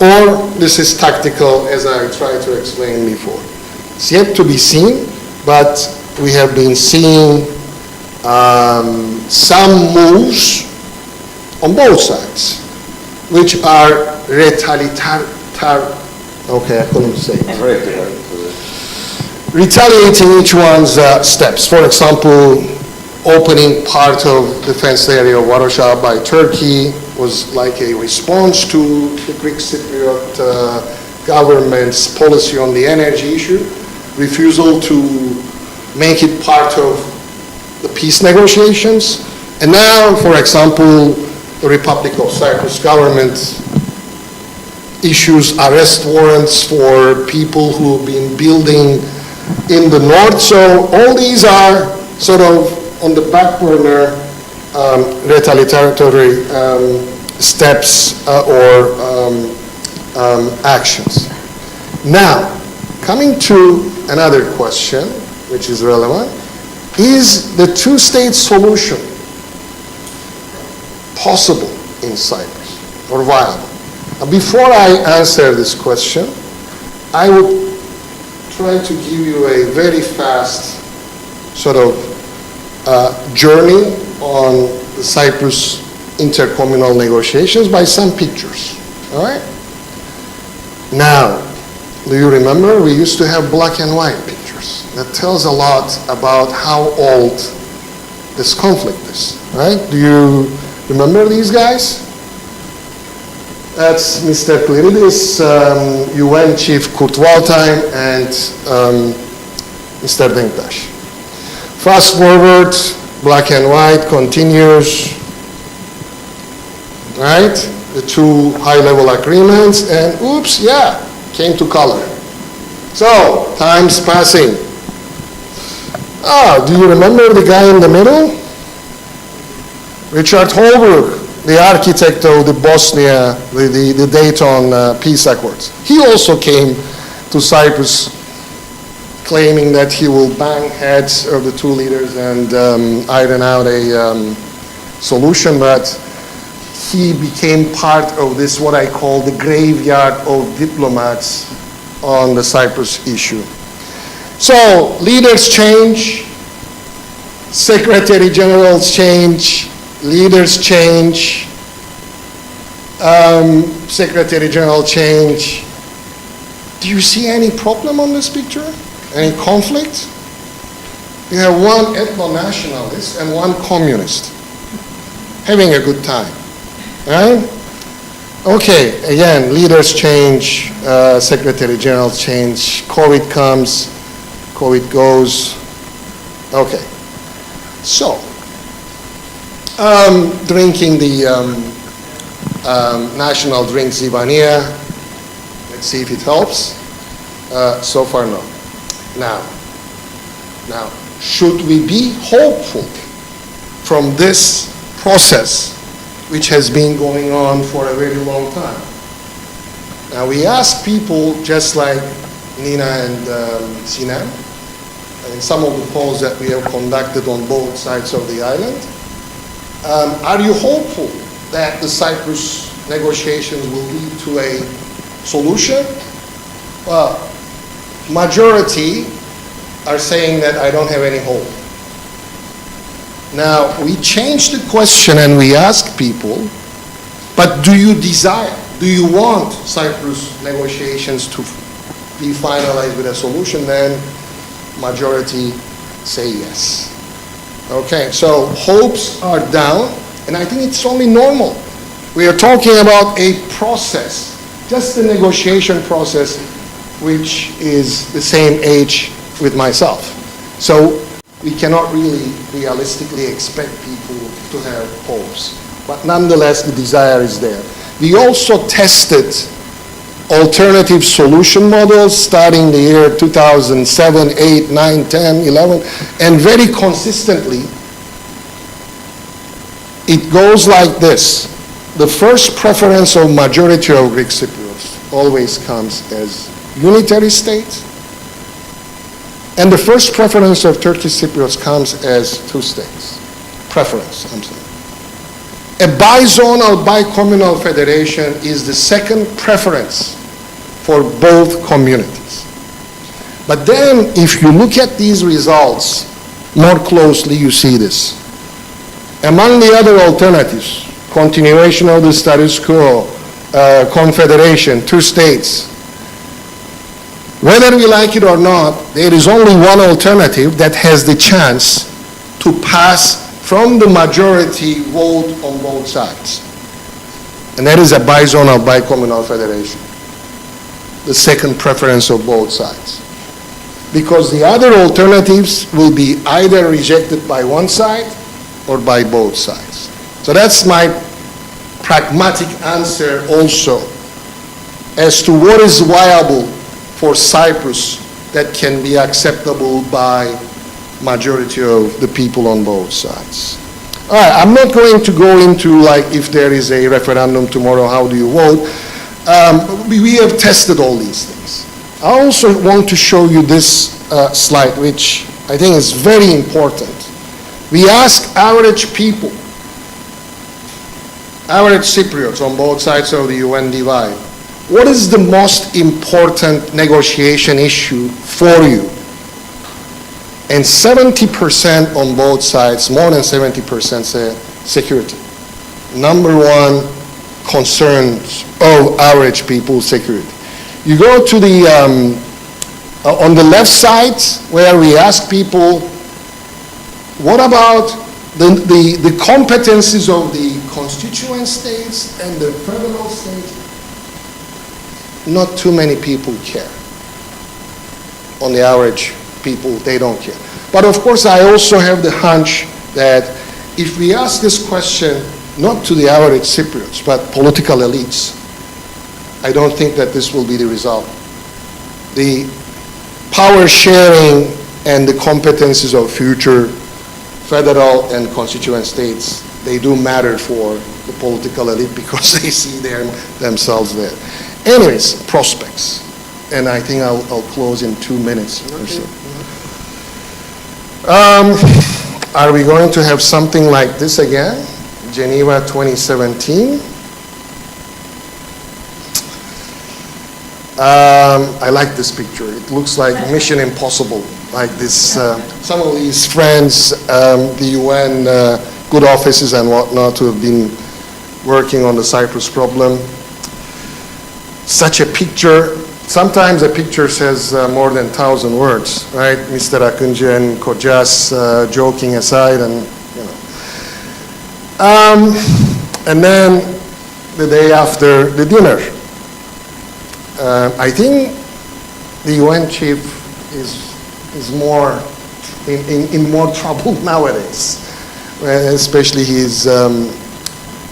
Or this is tactical, as I tried to explain before? It's yet to be seen, but we have been seeing some moves on both sides, which are retaliating each one's steps. For example, opening part of defense area of Warsaw by Turkey was like a response to the Greek Cypriot government's policy on the energy issue, refusal to make it part of the peace negotiations. And now, for example, the Republic of Cyprus government issues arrest warrants for people who have been building in the north. So all these are sort of on the back burner retaliatory steps or actions. Now, coming to another question, which is relevant, is the 2-state solution possible in Cyprus or viable? Before I answer this question, I would try to give you a very fast sort of journey on the Cyprus intercommunal negotiations by some pictures, all right? Now, do you remember we used to have black and white pictures? That tells a lot about how old this conflict is, right? Do you remember these guys? That's Mr. Cleridis, UN Chief Kurt Waldheim, and Mr. Denktash. Fast forward, black and white continues, right? The 2 high-level agreements, and oops, yeah, came to color. So, time's passing. Do you remember the guy in the middle? Richard Holbrooke, the architect of the Bosnia, the Dayton peace accords. He also came to Cyprus claiming that he will bang heads of the 2 leaders and iron out a solution, but he became part of this, what I call the graveyard of diplomats on the Cyprus issue. So, leaders change, secretary generals change, leaders change, secretary general change. Do you see any problem on this picture? Any conflict? You have one ethno-nationalist and one communist having a good time, right? Okay, again, leaders change, secretary general change, COVID comes, COVID goes. Okay, so drinking the national drink Zivania. Let's see if it helps. So far, no. Now, should we be hopeful from this process, which has been going on for a very long time? Now, we ask people, just like Nina and Sinan, in some of the polls that we have conducted on both sides of the island, are you hopeful that the Cyprus negotiations will lead to a solution? Well, majority are saying that I don't have any hope. Now, we change the question and we ask people, but do you desire, do you want Cyprus negotiations to be finalized with a solution? Then majority say yes. Okay, so hopes are down, and I think it's only normal. We are talking about a process, just a negotiation process, which is the same age with myself. So we cannot really realistically expect people to have hopes. But nonetheless, the desire is there. We also tested alternative solution models starting the year 2007, 8, 9, 10, 11, and very consistently, it goes like this. The first preference of majority of Greek Cypriots always comes as unitary state, and the first preference of Turkish Cypriots comes as two states. Preference, I'm saying. A bizonal, bicommunal federation is the second preference for both communities. But then, if you look at these results more closely, you see this. Among the other alternatives, continuation of the status quo, confederation, two states, whether we like it or not, there is only one alternative that has the chance to pass from the majority vote on both sides. And that is a bizonal, bicommunal federation, the second preference of both sides. Because the other alternatives will be either rejected by one side or by both sides. So that's my pragmatic answer also as to what is viable for Cyprus that can be acceptable by majority of the people on both sides. All right, I'm not going to go into like if there is a referendum tomorrow, how do you vote? We have tested all these things. I also want to show you this slide, which I think is very important. We ask average people, average Cypriots on both sides of the UN divide, what is the most important negotiation issue for you? And 70% on both sides, more than 70% say security. Number one concerns of average people, security. You go to the, on the left side, where we ask people, what about the competencies of the constituent states and the federal states? Not too many people care. On the average people, they don't care. But of course, I also have the hunch that if we ask this question, not to the average Cypriots, but political elites, I don't think that this will be the result. The power sharing and the competencies of future federal and constituent states, they do matter for the political elite because they see themselves there. Anyways, prospects. And I think I'll close in 2 minutes or so. Are we going to have something like this again? Geneva 2017. I like this picture. It looks like Mission Impossible, like this. Some of these friends, the UN good offices and whatnot, who have been working on the Cyprus problem. Such a picture. Sometimes a picture says more than 1,000 words, right? Mr. Akıncı and Kojas joking aside, and you know. And then the day after the dinner, I think the UN chief is more in more trouble nowadays, especially he's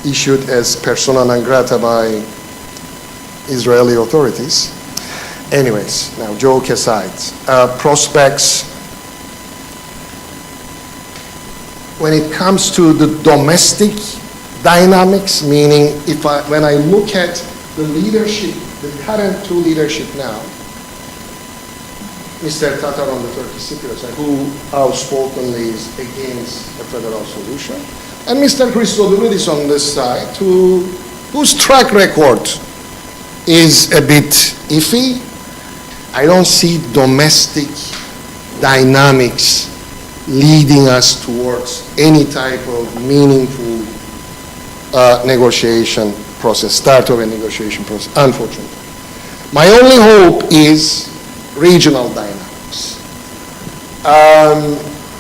issued as persona non grata by Israeli authorities. Anyways, now joke aside, prospects, when it comes to the domestic dynamics, meaning when I look at the leadership, the current two leadership now, Mr. Tatar on the Turkish Cypriot side, who outspokenly is against a federal solution, and Mr. Christodoulidis on this side, whose track record is a bit iffy. I don't see domestic dynamics leading us towards any type of meaningful negotiation process, start of a negotiation process, unfortunately. My only hope is regional dynamics.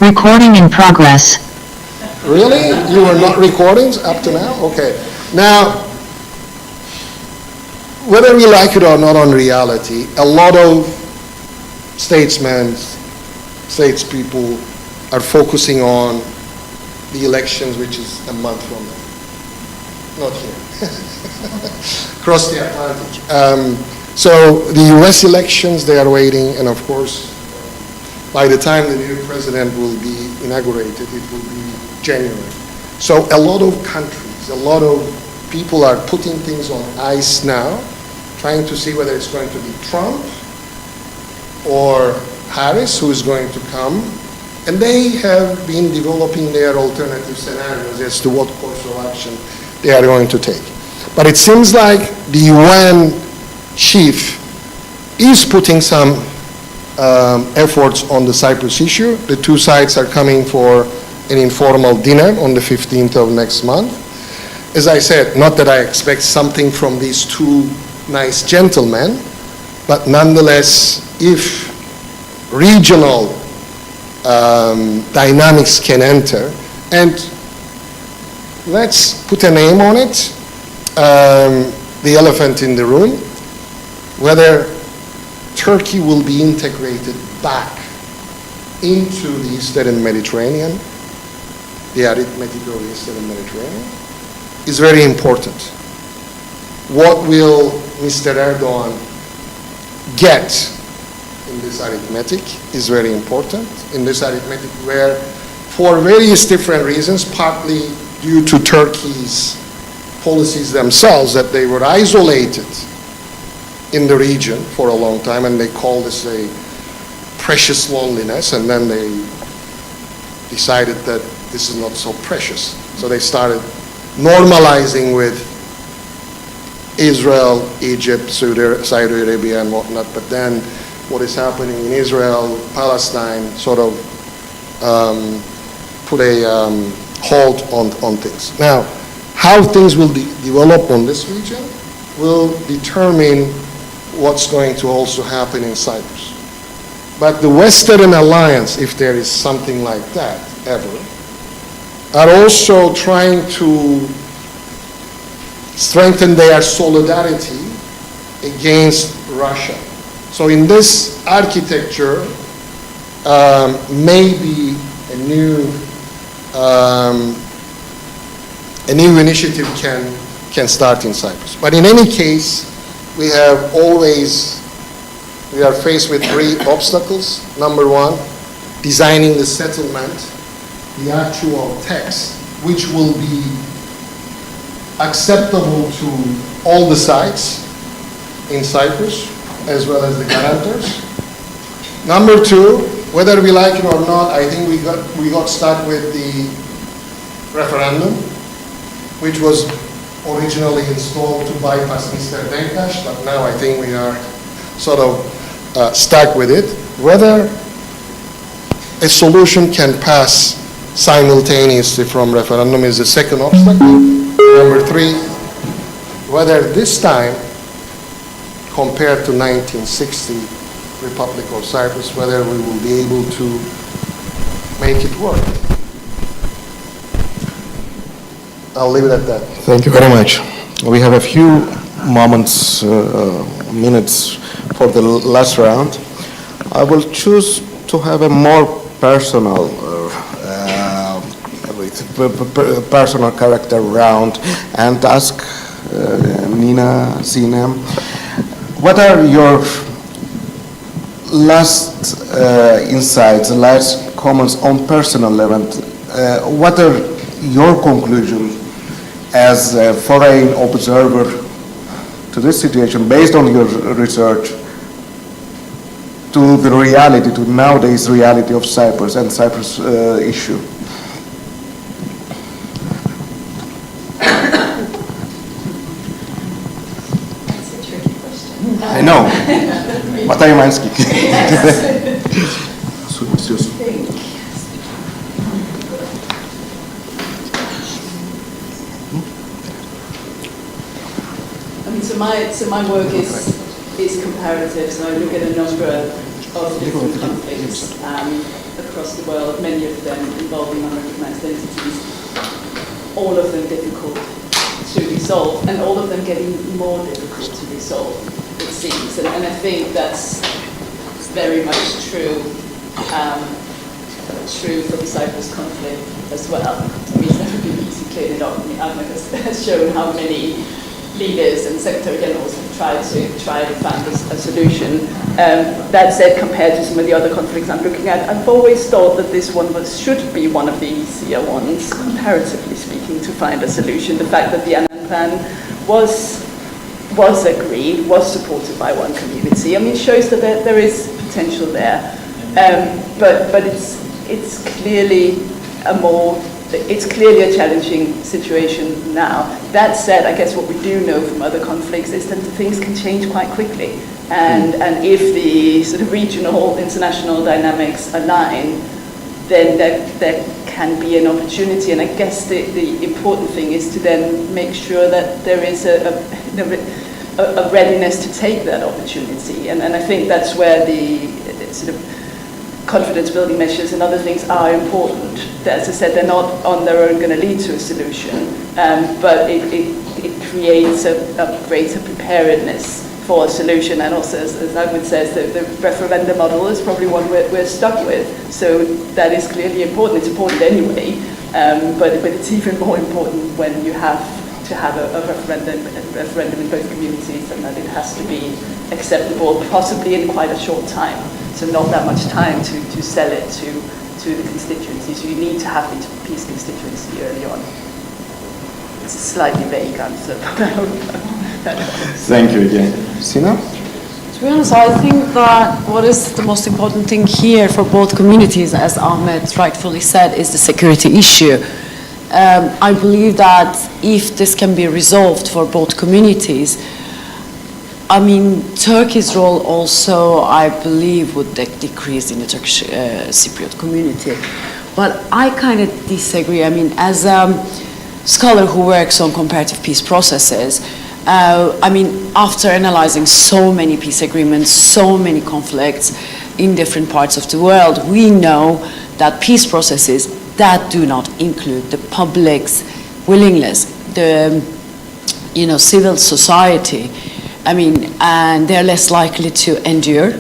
Recording in progress. Really? You were not recording up to now? Okay. Now, whether we like it or not on reality, a lot of statesmen, statespeople are focusing on the elections, which is a month from now. Not here. Across the Atlantic. So the US elections, they are waiting, and of course, by the time the new president will be inaugurated, it will be January. So a lot of countries, a lot of people are putting things on ice now, trying to see whether it's going to be Trump or Harris who is going to come. And they have been developing their alternative scenarios as to what course of action they are going to take. But it seems like the UN chief is putting some efforts on the Cyprus issue. The two sides are coming for an informal dinner on the 15th of next month. As I said, not that I expect something from these two nice gentlemen, but nonetheless, if regional dynamics can enter, and let's put a name on it, the elephant in the room, whether Turkey will be integrated back into the Eastern Mediterranean, the arithmetic of the Eastern Mediterranean, is very important. What will Mr. Erdogan get in this arithmetic is very important. In this arithmetic where, for various different reasons, partly due to Turkey's policies themselves, that they were isolated in the region for a long time, and they call this a precious loneliness, and then they decided that this is not so precious. So they started normalizing with Israel, Egypt, Saudi Arabia, and whatnot. But then what is happening in Israel, Palestine, sort of put a halt on things. Now, how things will develop on this region will determine what's going to also happen in Cyprus. But the Western Alliance, if there is something like that ever, are also trying to strengthen their solidarity against Russia. So in this architecture, maybe a new initiative can start in Cyprus. But in any case, we are faced with three obstacles. Number one, designing the settlement, the actual text, which will be acceptable to all the sides in Cyprus, as well as the guarantors. Number two, whether we like it or not, I think we got stuck with the referendum, which was originally installed to bypass Mr. Denktash, but now I think we are sort of stuck with it. Whether a solution can pass simultaneously from referendum is the second obstacle. Number three, whether this time, compared to 1960 Republic of Cyprus, whether we will be able to make it work. I'll leave it at that. Thank you very much. We have a few moments, minutes for the last round. I will choose to have a more personal personal character round and ask Nina, Sinem, what are your last insights, last comments on personal level. What are your conclusions as a foreign observer to this situation, based on your research, to the reality, to nowadays reality of Cyprus and Cyprus issue? That's a tricky question. I know, but I'm asking. I mean, so my work is comparative. So I look at a number of different conflicts across the world, many of them involving unrecognized entities, all of them difficult to resolve, and all of them getting more difficult to resolve, it seems. And I think that's very much true for the Cyprus conflict as well. I mean, it's never been easy clearing it up. I mean, Ahmed has shown how many leaders and secretary generals have tried to find a solution. That said, compared to some of the other conflicts I'm looking at, I've always thought that this one should be one of the easier ones, comparatively speaking, to find a solution. The fact that the Annan plan was agreed, was supported by one community, I mean, shows that there is potential there. But it's clearly a challenging situation now. That said, I guess what we do know from other conflicts is that things can change quite quickly. And if the sort of regional, international dynamics align, then there can be an opportunity. And I guess the important thing is to then make sure that there is a readiness to take that opportunity. And I think that's where the sort of confidence building measures and other things are important. As I said, they're not on their own going to lead to a solution, but it creates a greater preparedness for a solution. And also, as Ahmed says, the referendum model is probably one we're stuck with. So that is clearly important. It's important anyway, but it's even more important when you have to have a referendum in both communities, and that it has to be acceptable, possibly in quite a short time. So not that much time to sell it to the constituency. So you need to have the peace constituency early on. It's a slightly vague answer, but I hope that helps. Thank you again. Sina? To be honest, I think that what is the most important thing here for both communities, as Ahmed rightfully said, is the security issue. I believe that if this can be resolved for both communities, I mean, Turkey's role also, I believe, would decrease in the Turkish Cypriot community. But I kind of disagree. I mean, as a scholar who works on comparative peace processes, I mean, after analyzing so many peace agreements, so many conflicts in different parts of the world, we know that peace processes that do not include the public's willingness, the civil society, I mean, and they're less likely to endure.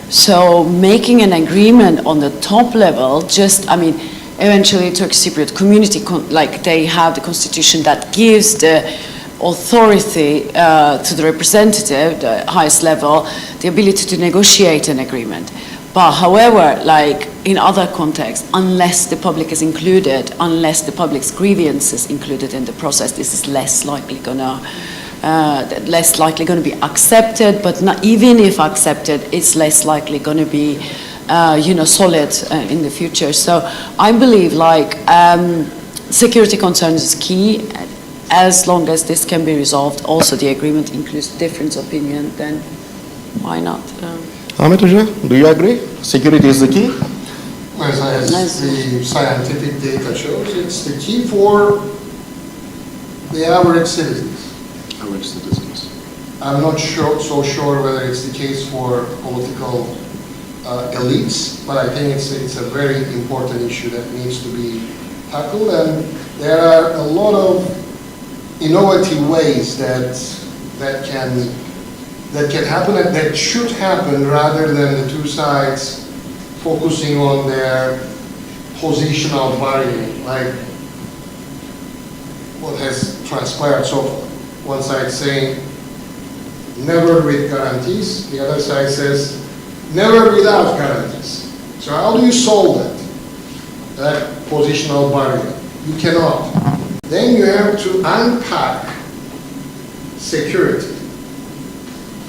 So making an agreement on the top level, eventually Turkish Cypriot community, they have the constitution that gives the authority to the representative, the highest level, the ability to negotiate an agreement. But however, like in other contexts, unless the public is included, unless the public's grievances included in the process, this is less likely gonna be accepted. But not, even if accepted, it's less likely going to be, solid in the future. So I believe security concerns is key. As long as this can be resolved, also the agreement includes different opinion, then why not? Ahmet Hoca, do you agree? Security is the key? As the scientific data shows, it's the key for the average citizens. Average citizens. I'm not so sure whether it's the case for political elites, but I think it's a very important issue that needs to be tackled, and there are a lot of innovative ways that can happen and that should happen, rather than the two sides focusing on their positional bargaining, like what has transpired so far. One side saying never with guarantees, the other side says never without guarantees. So how do you solve that? That positional barrier? You cannot. Then you have to unpack security,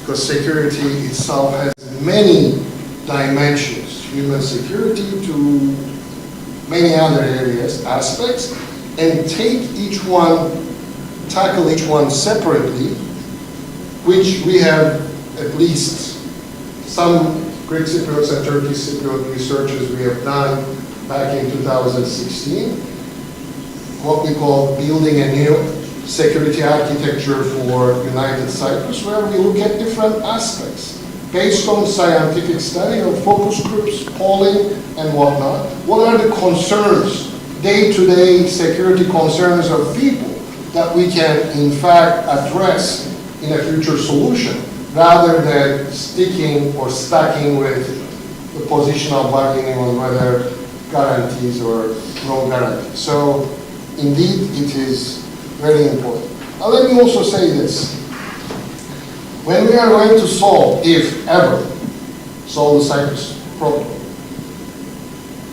because security itself has many dimensions, human security to many other areas, aspects, and tackle each one separately, which we have at least some Greek Cypriots and Turkish Cypriot researchers we have done back in 2016, what we call building a new security architecture for United Cyprus, where we look at different aspects based on scientific study of focus groups, polling, and whatnot. What are the concerns, day-to-day security concerns of people that we can, in fact, address in a future solution, rather than sticking or stacking with the positional bargaining on whether guarantees or no guarantees. So, indeed, it is very important. Now, let me also say this. When we are going to solve, if ever, solve the Cyprus problem,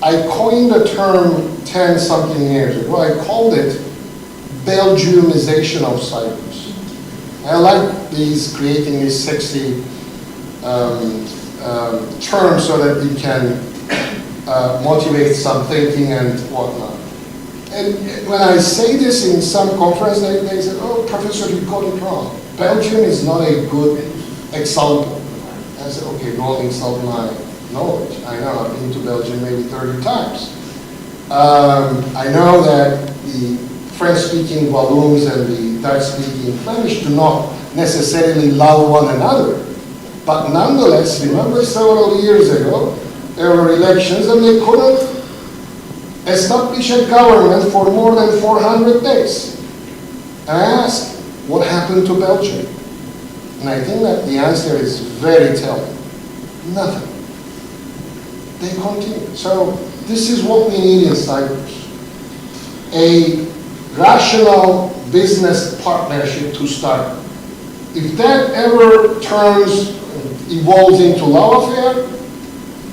I coined the term 10-something years ago. I called it Belgiumization of Cyprus. I like creating these sexy terms so that we can motivate some thinking and whatnot. And when I say this in some conference, they say, oh, Professor, you got it wrong. Belgium is not a good example. I said, okay, don't insult my knowledge. I know, I've been to Belgium maybe 30 times. I know that the French-speaking Walloons and the Dutch-speaking Flemish do not necessarily love one another. But nonetheless, remember several years ago, there were elections and they couldn't establish a government for more than 400 days. And I asked, what happened to Belgium? And I think that the answer is very telling. Nothing. They continue. So this is what we need in Cyprus. A rational business partnership to start. If that ever evolves into lawfare,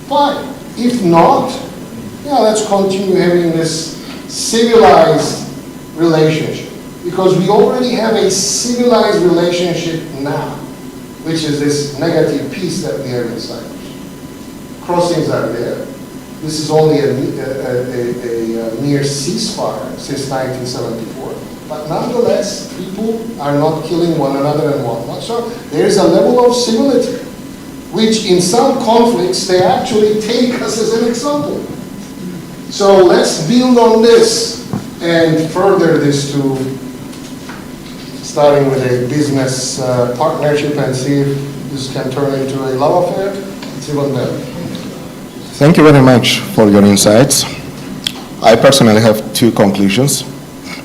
fine. If not, yeah, let's continue having this civilized relationship. Because we already have a civilized relationship now, which is this negative piece that we have in Cyprus. Crossings are there. This is only a mere ceasefire since 1974. But nonetheless, people are not killing one another and whatnot. So there is a level of civility, which in some conflicts, they actually take us as an example. So let's build on this and further this to starting with a business partnership and see if this can turn into a love affair. It's even better. Thank you very much for your insights. I personally have two conclusions.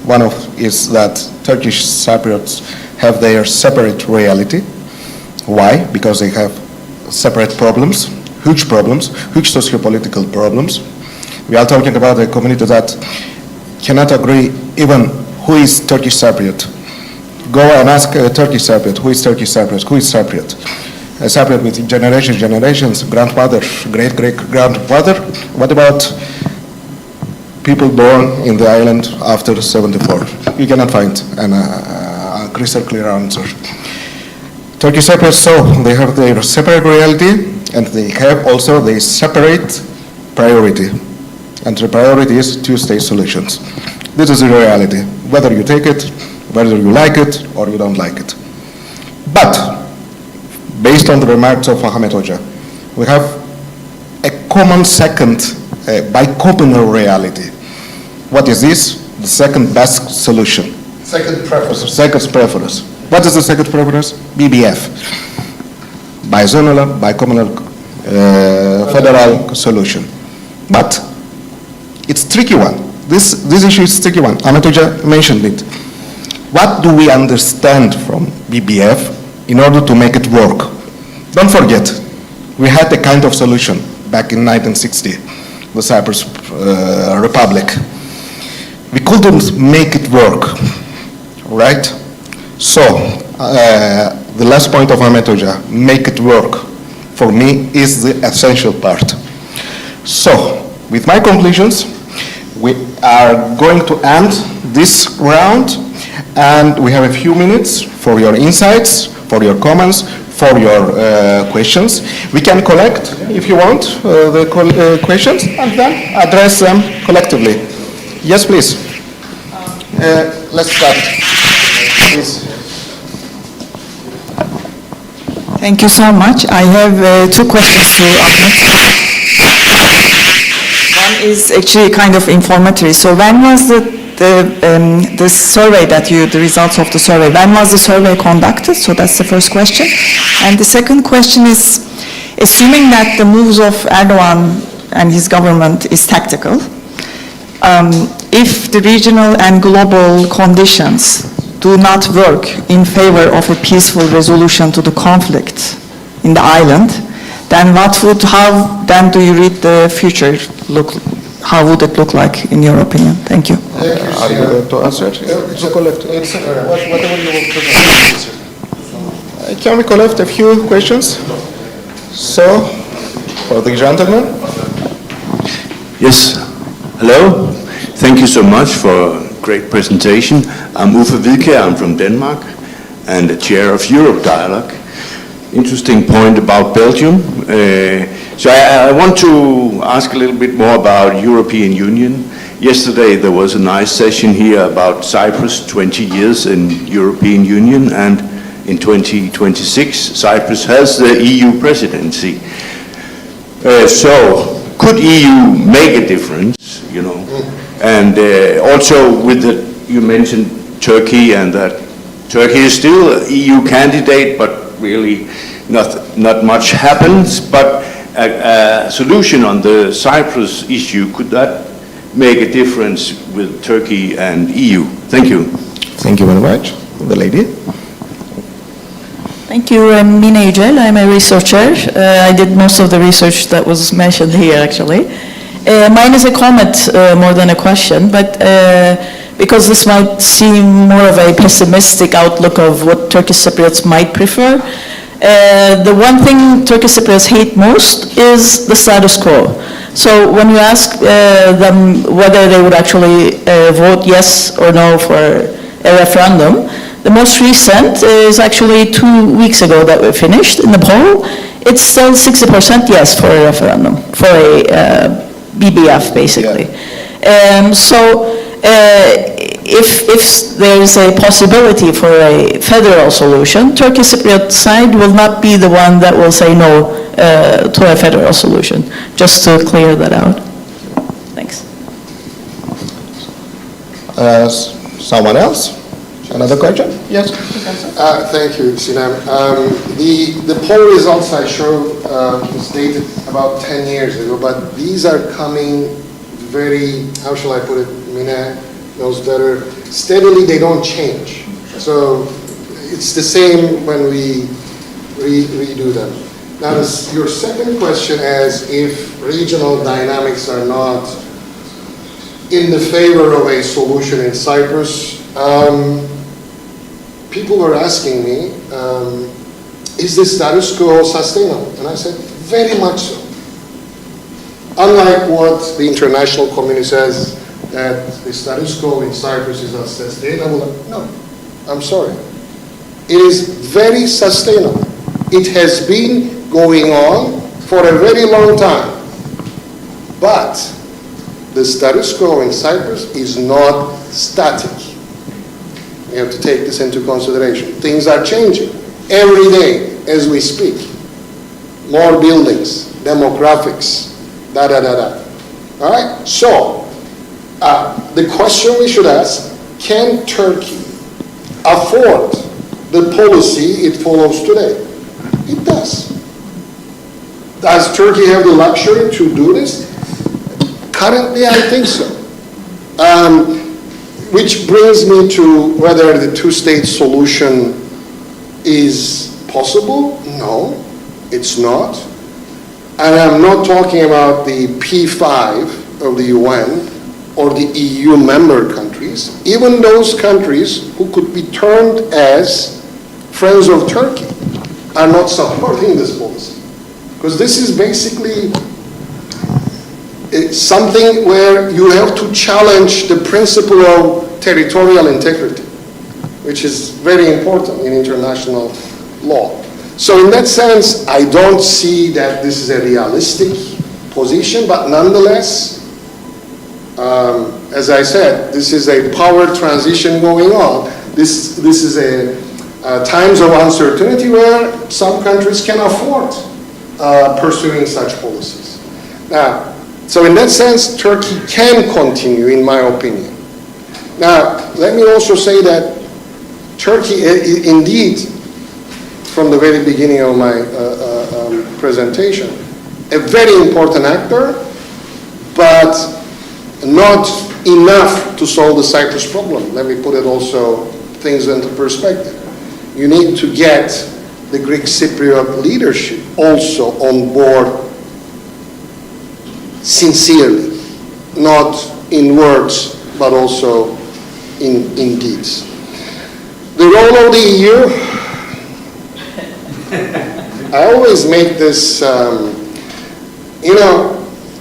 One is that Turkish Cypriots have their separate reality. Why? Because they have separate problems, huge socio-political problems. We are talking about a community that cannot agree even who is Turkish Cypriot. Go and ask a Turkish Cypriot, who is Turkish Cypriot, who is Cypriot? A Cypriot with generations, grandfather, great-great-grandfather. What about people born in the island after 74? You cannot find a crystal clear answer. Turkish Cypriots, so they have their separate reality and they have also their separate priority. And the priority is two-state solutions. This is the reality, whether you take it, whether you like it or you don't like it. But, based on the remarks of Ahmet Hoca, we have a common second bicommunal reality. What is this? The second best solution. Second preference. Second preference. What is the second preference? BBF. Bizonal, bicommunal, federal solution. But it's a tricky one. This issue is a tricky one. Ahmet Hoca mentioned it. What do we understand from BBF in order to make it work? Don't forget, we had a kind of solution back in 1960, the Cyprus Republic. We couldn't make it work, right? So, the last point of Ahmet Hoca, make it work for me, is the essential part. So, with my conclusions, we are going to end this round, and we have a few minutes for your insights, for your comments, for your questions. We can collect, if you want, the questions, and then address them collectively. Yes, please. Let's start. Please. Thank you so much. I have two questions to Ahmet. One is actually kind of informative. So when was the survey the results of the survey, when was the survey conducted? So that's the first question. And the second question is, assuming that the moves of Erdogan and his government is tactical, if the regional and global conditions do not work in favor of a peaceful resolution to the conflict in the island, then how then do you read the future look? How would it look like, in your opinion? Thank you. Are you going to answer? Whatever you will. Can we collect a few questions? So, for the gentleman. Yes. Hello. Thank you so much for a great presentation. I'm Uffe Hvidkjær. I'm from Denmark and the chair of Europe Dialogue. Interesting point about Belgium. So I want to ask a little bit more about European Union. Yesterday there was a nice session here about Cyprus, 20 years in European Union, and in 2026 Cyprus has the EU presidency. So could EU make a difference, you know? And also with you mentioned Turkey, and that Turkey is still an EU candidate, but really not much happens. But a solution on the Cyprus issue, could that make a difference with Turkey and EU? Thank you. Thank you very much. The lady. Thank you. I'm Mina Yücel. I'm a researcher. I did most of the research that was mentioned here, actually. Mine is a comment more than a question, but because this might seem more of a pessimistic outlook of what Turkish Cypriots might prefer, the one thing Turkish Cypriots hate most is the status quo. So when you ask them whether they would actually vote yes or no for a referendum, the most recent is actually 2 weeks ago that we finished in the poll. It's still 60% yes for a referendum, for a BBF basically. Yeah. If there is a possibility for a federal solution, Turkish Cypriot side will not be the one that will say no to a federal solution, just to clear that out. Thanks. Someone else? Another question? Yes. Thank you, Sinem. The poll results I showed was dated about 10 years ago, but these are coming very, how shall I put it, Mina knows better, steadily they don't change. So it's the same when we redo them. Now your second question is if regional dynamics are not in the favor of a solution in Cyprus, people were asking me, is the status quo sustainable? And I said, very much so. Unlike what the international community says, that the status quo in Cyprus is unsustainable, no, I'm sorry. It is very sustainable. It has been going on for a very long time. But the status quo in Cyprus is not static. We have to take this into consideration. Things are changing every day as we speak. More buildings, demographics, da-da-da-da. All right? So, the question we should ask, can Turkey afford the policy it follows today? It does. Does Turkey have the luxury to do this? Currently, I think so. Which brings me to whether the two-state solution is possible. No, it's not. And I'm not talking about the P5 of the UN or the EU member countries. Even those countries who could be termed as friends of Turkey are not supporting this policy. Because this is basically something where you have to challenge the principle of territorial integrity, which is very important in international law. So in that sense, I don't see that this is a realistic position, but nonetheless, as I said, this is a power transition going on. This is a times of uncertainty where some countries can afford pursuing such policies. Now, so in that sense, Turkey can continue, in my opinion. Now, let me also say that Turkey, indeed, from the very beginning of my presentation, a very important actor, but not enough to solve the Cyprus problem. Let me put it also, things into perspective. You need to get the Greek Cypriot leadership also on board sincerely, not in words, but also in deeds. The role of the EU, I always make this,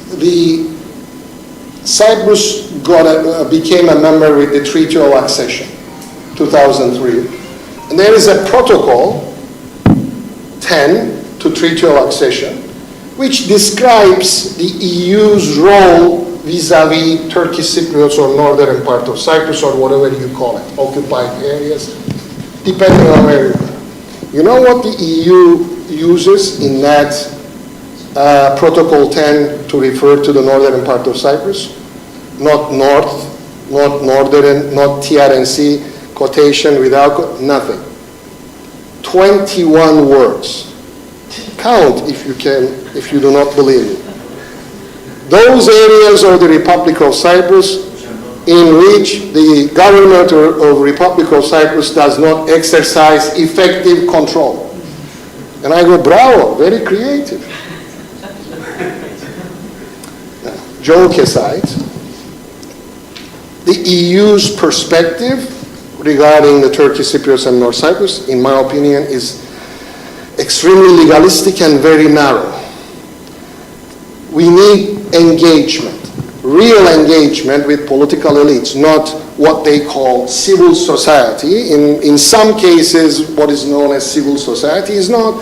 the Cyprus became a member with the Treaty of Accession, 2003. And there is a protocol, 10, to Treaty of Accession, which describes the EU's role vis-à-vis Turkish Cypriots or northern part of Cyprus or whatever you call it, occupied areas, depending on where you are. You know what the EU uses in that Protocol 10 to refer to the northern part of Cyprus? Not north, not northern, not TRNC, quotation without, nothing. 21 words. Count if you can, if you do not believe it. Those areas of the Republic of Cyprus in which the government of Republic of Cyprus does not exercise effective control. And I go, bravo, very creative. Now, joke aside, the EU's perspective regarding the Turkish Cypriots and North Cyprus, in my opinion, is extremely legalistic and very narrow. We need engagement, real engagement with political elites, not what they call civil society. In some cases, what is known as civil society is not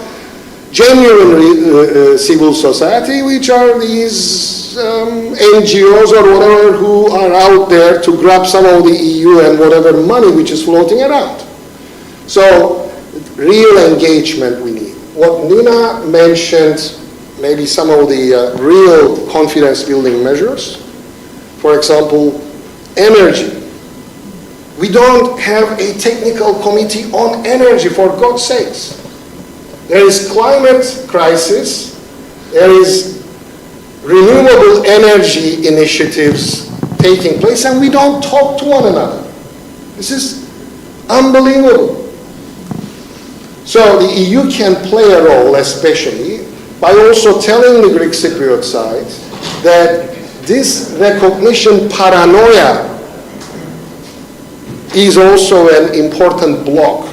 genuine civil society, which are these NGOs or whatever who are out there to grab some of the EU and whatever money which is floating around. So, real engagement we need. What Nina mentioned, maybe some of the real confidence-building measures. For example, energy. We don't have a technical committee on energy, for God's sakes. There is climate crisis. There is renewable energy initiatives taking place, and we don't talk to one another. This is unbelievable. So the EU can play a role, especially by also telling the Greek Cypriot side that this recognition paranoia is also an important block.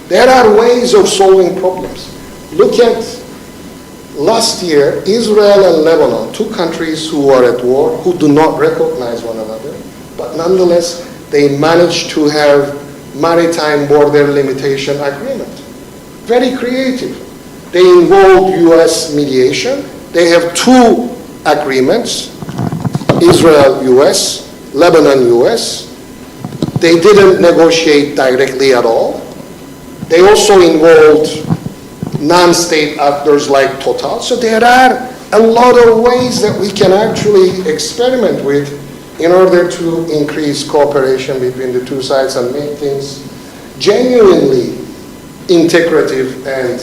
There are ways of solving problems. Look at last year, Israel and Lebanon, two countries who are at war, who do not recognize one another, but nonetheless, they managed to have maritime border limitation agreement. Very creative. They involved US mediation. They have two agreements, Israel-US, Lebanon-US. They didn't negotiate directly at all. They also involved non-state actors like Total. So there are a lot of ways that we can actually experiment with in order to increase cooperation between the two sides and make things genuinely integrative and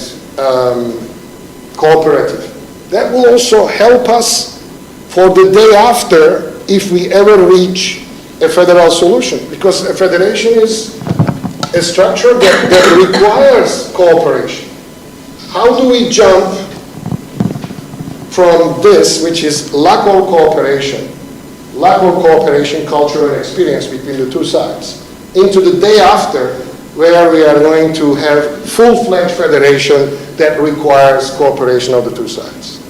cooperative. That will also help us for the day after if we ever reach a federal solution, because a federation is a structure that requires cooperation. How do we jump from this, which is lack of cooperation, culture and experience between the two sides, into the day after where we are going to have full-fledged federation that requires cooperation of the two sides.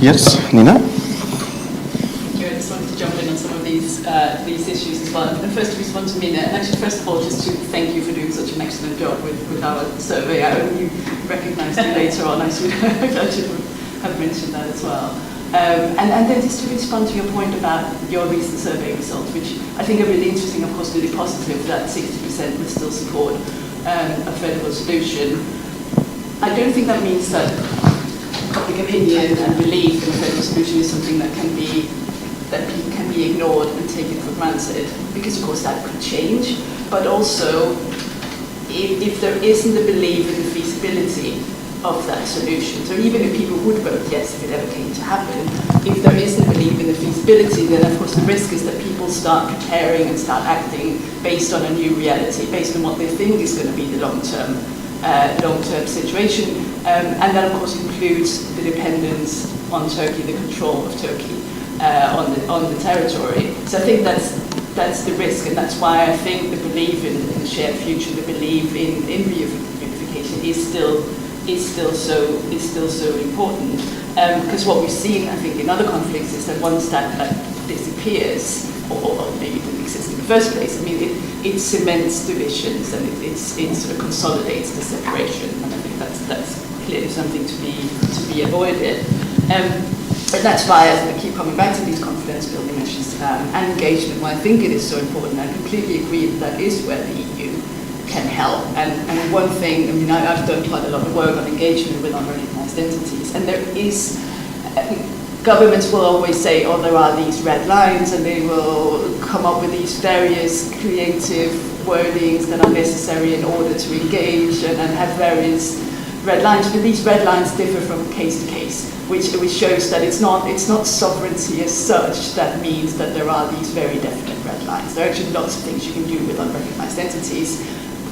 Yes, Nina? I just wanted to jump in on some of these issues as well. And first to respond to Mina, and actually first of all just to thank you for doing such an excellent job with our survey. I only recognised you later on. I should have mentioned that as well. And then just to respond to your point about your recent survey results, which I think are really interesting, of course, really positive, that 60% would still support a federal solution. I don't think that means that public opinion and belief in a federal solution is something that can be ignored and taken for granted, because of course that could change. But also, if there isn't a belief in the feasibility of that solution, so even if people would vote yes if it ever came to happen, if there isn't a belief in the feasibility, then of course the risk is that people start preparing and start acting based on a new reality, based on what they think is going to be the long-term situation, and that of course includes the dependence on Turkey, the control of Turkey on the territory. So I think that's the risk, and that's why I think the belief in the shared future, the belief in reunification is still so important. Because what we've seen, I think, in other conflicts is that once that disappears, or maybe it didn't exist in the first place, I mean, it cements divisions and it sort of consolidates the separation, and I think that's clearly something to be avoided. And that's why I keep coming back to these confidence building measures and engagement. Why I think it is so important. I completely agree that is where the EU can help. And one thing, I mean, I've done quite a lot of work on engagement with unrecognized entities, and there is, governments will always say, oh, there are these red lines, and they will come up with these various creative wordings that are necessary in order to engage and have various red lines. But these red lines differ from case to case, which shows that it's not sovereignty as such that means that there are these very definite red lines. There are actually lots of things you can do with unrecognized entities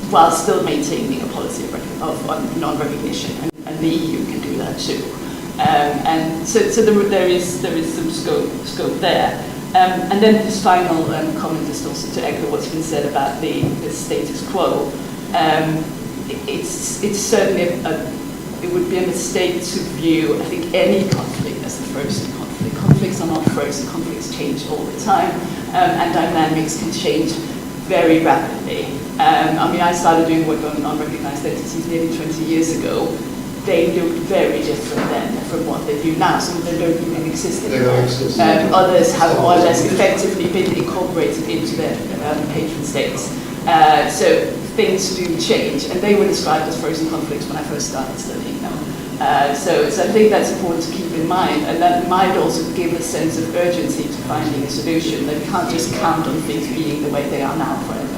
while still maintaining a policy of non-recognition, and the EU can do that too. And so there is some scope there. And then this final comment is also to echo what's been said about the status quo. It's certainly it would be a mistake to view, I think, any conflict as a frozen conflict. Conflicts are not frozen. Conflicts change all the time, and dynamics can change very rapidly. I mean, I started doing work on unrecognized entities nearly 20 years ago. They looked very different then from what they do now. Some of them don't even exist anymore. Others have more or less effectively been incorporated into their patron states. So things do change, and they were described as frozen conflicts when I first started studying them. So I think that's important to keep in mind, and that might also give a sense of urgency to finding a solution. That we can't just count on things being the way they are now forever.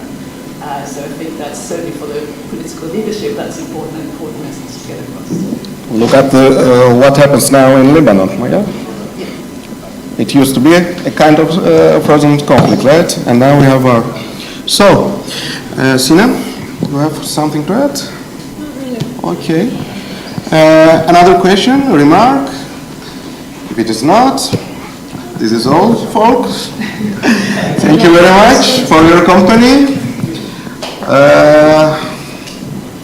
So I think that's certainly for the political leadership, that's an important message to get across. Look at what happens now in Lebanon, yeah? It used to be a kind of frozen conflict, right? And now we have our... So, Sina, you have something to add? Not really. Okay. Another question, remark? If it is not, this is all, folks. Thank you very much for your company.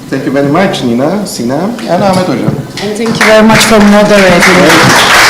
Thank you very much, Nina, Sina, and Ahmet Hocam. And thank you very much for moderating.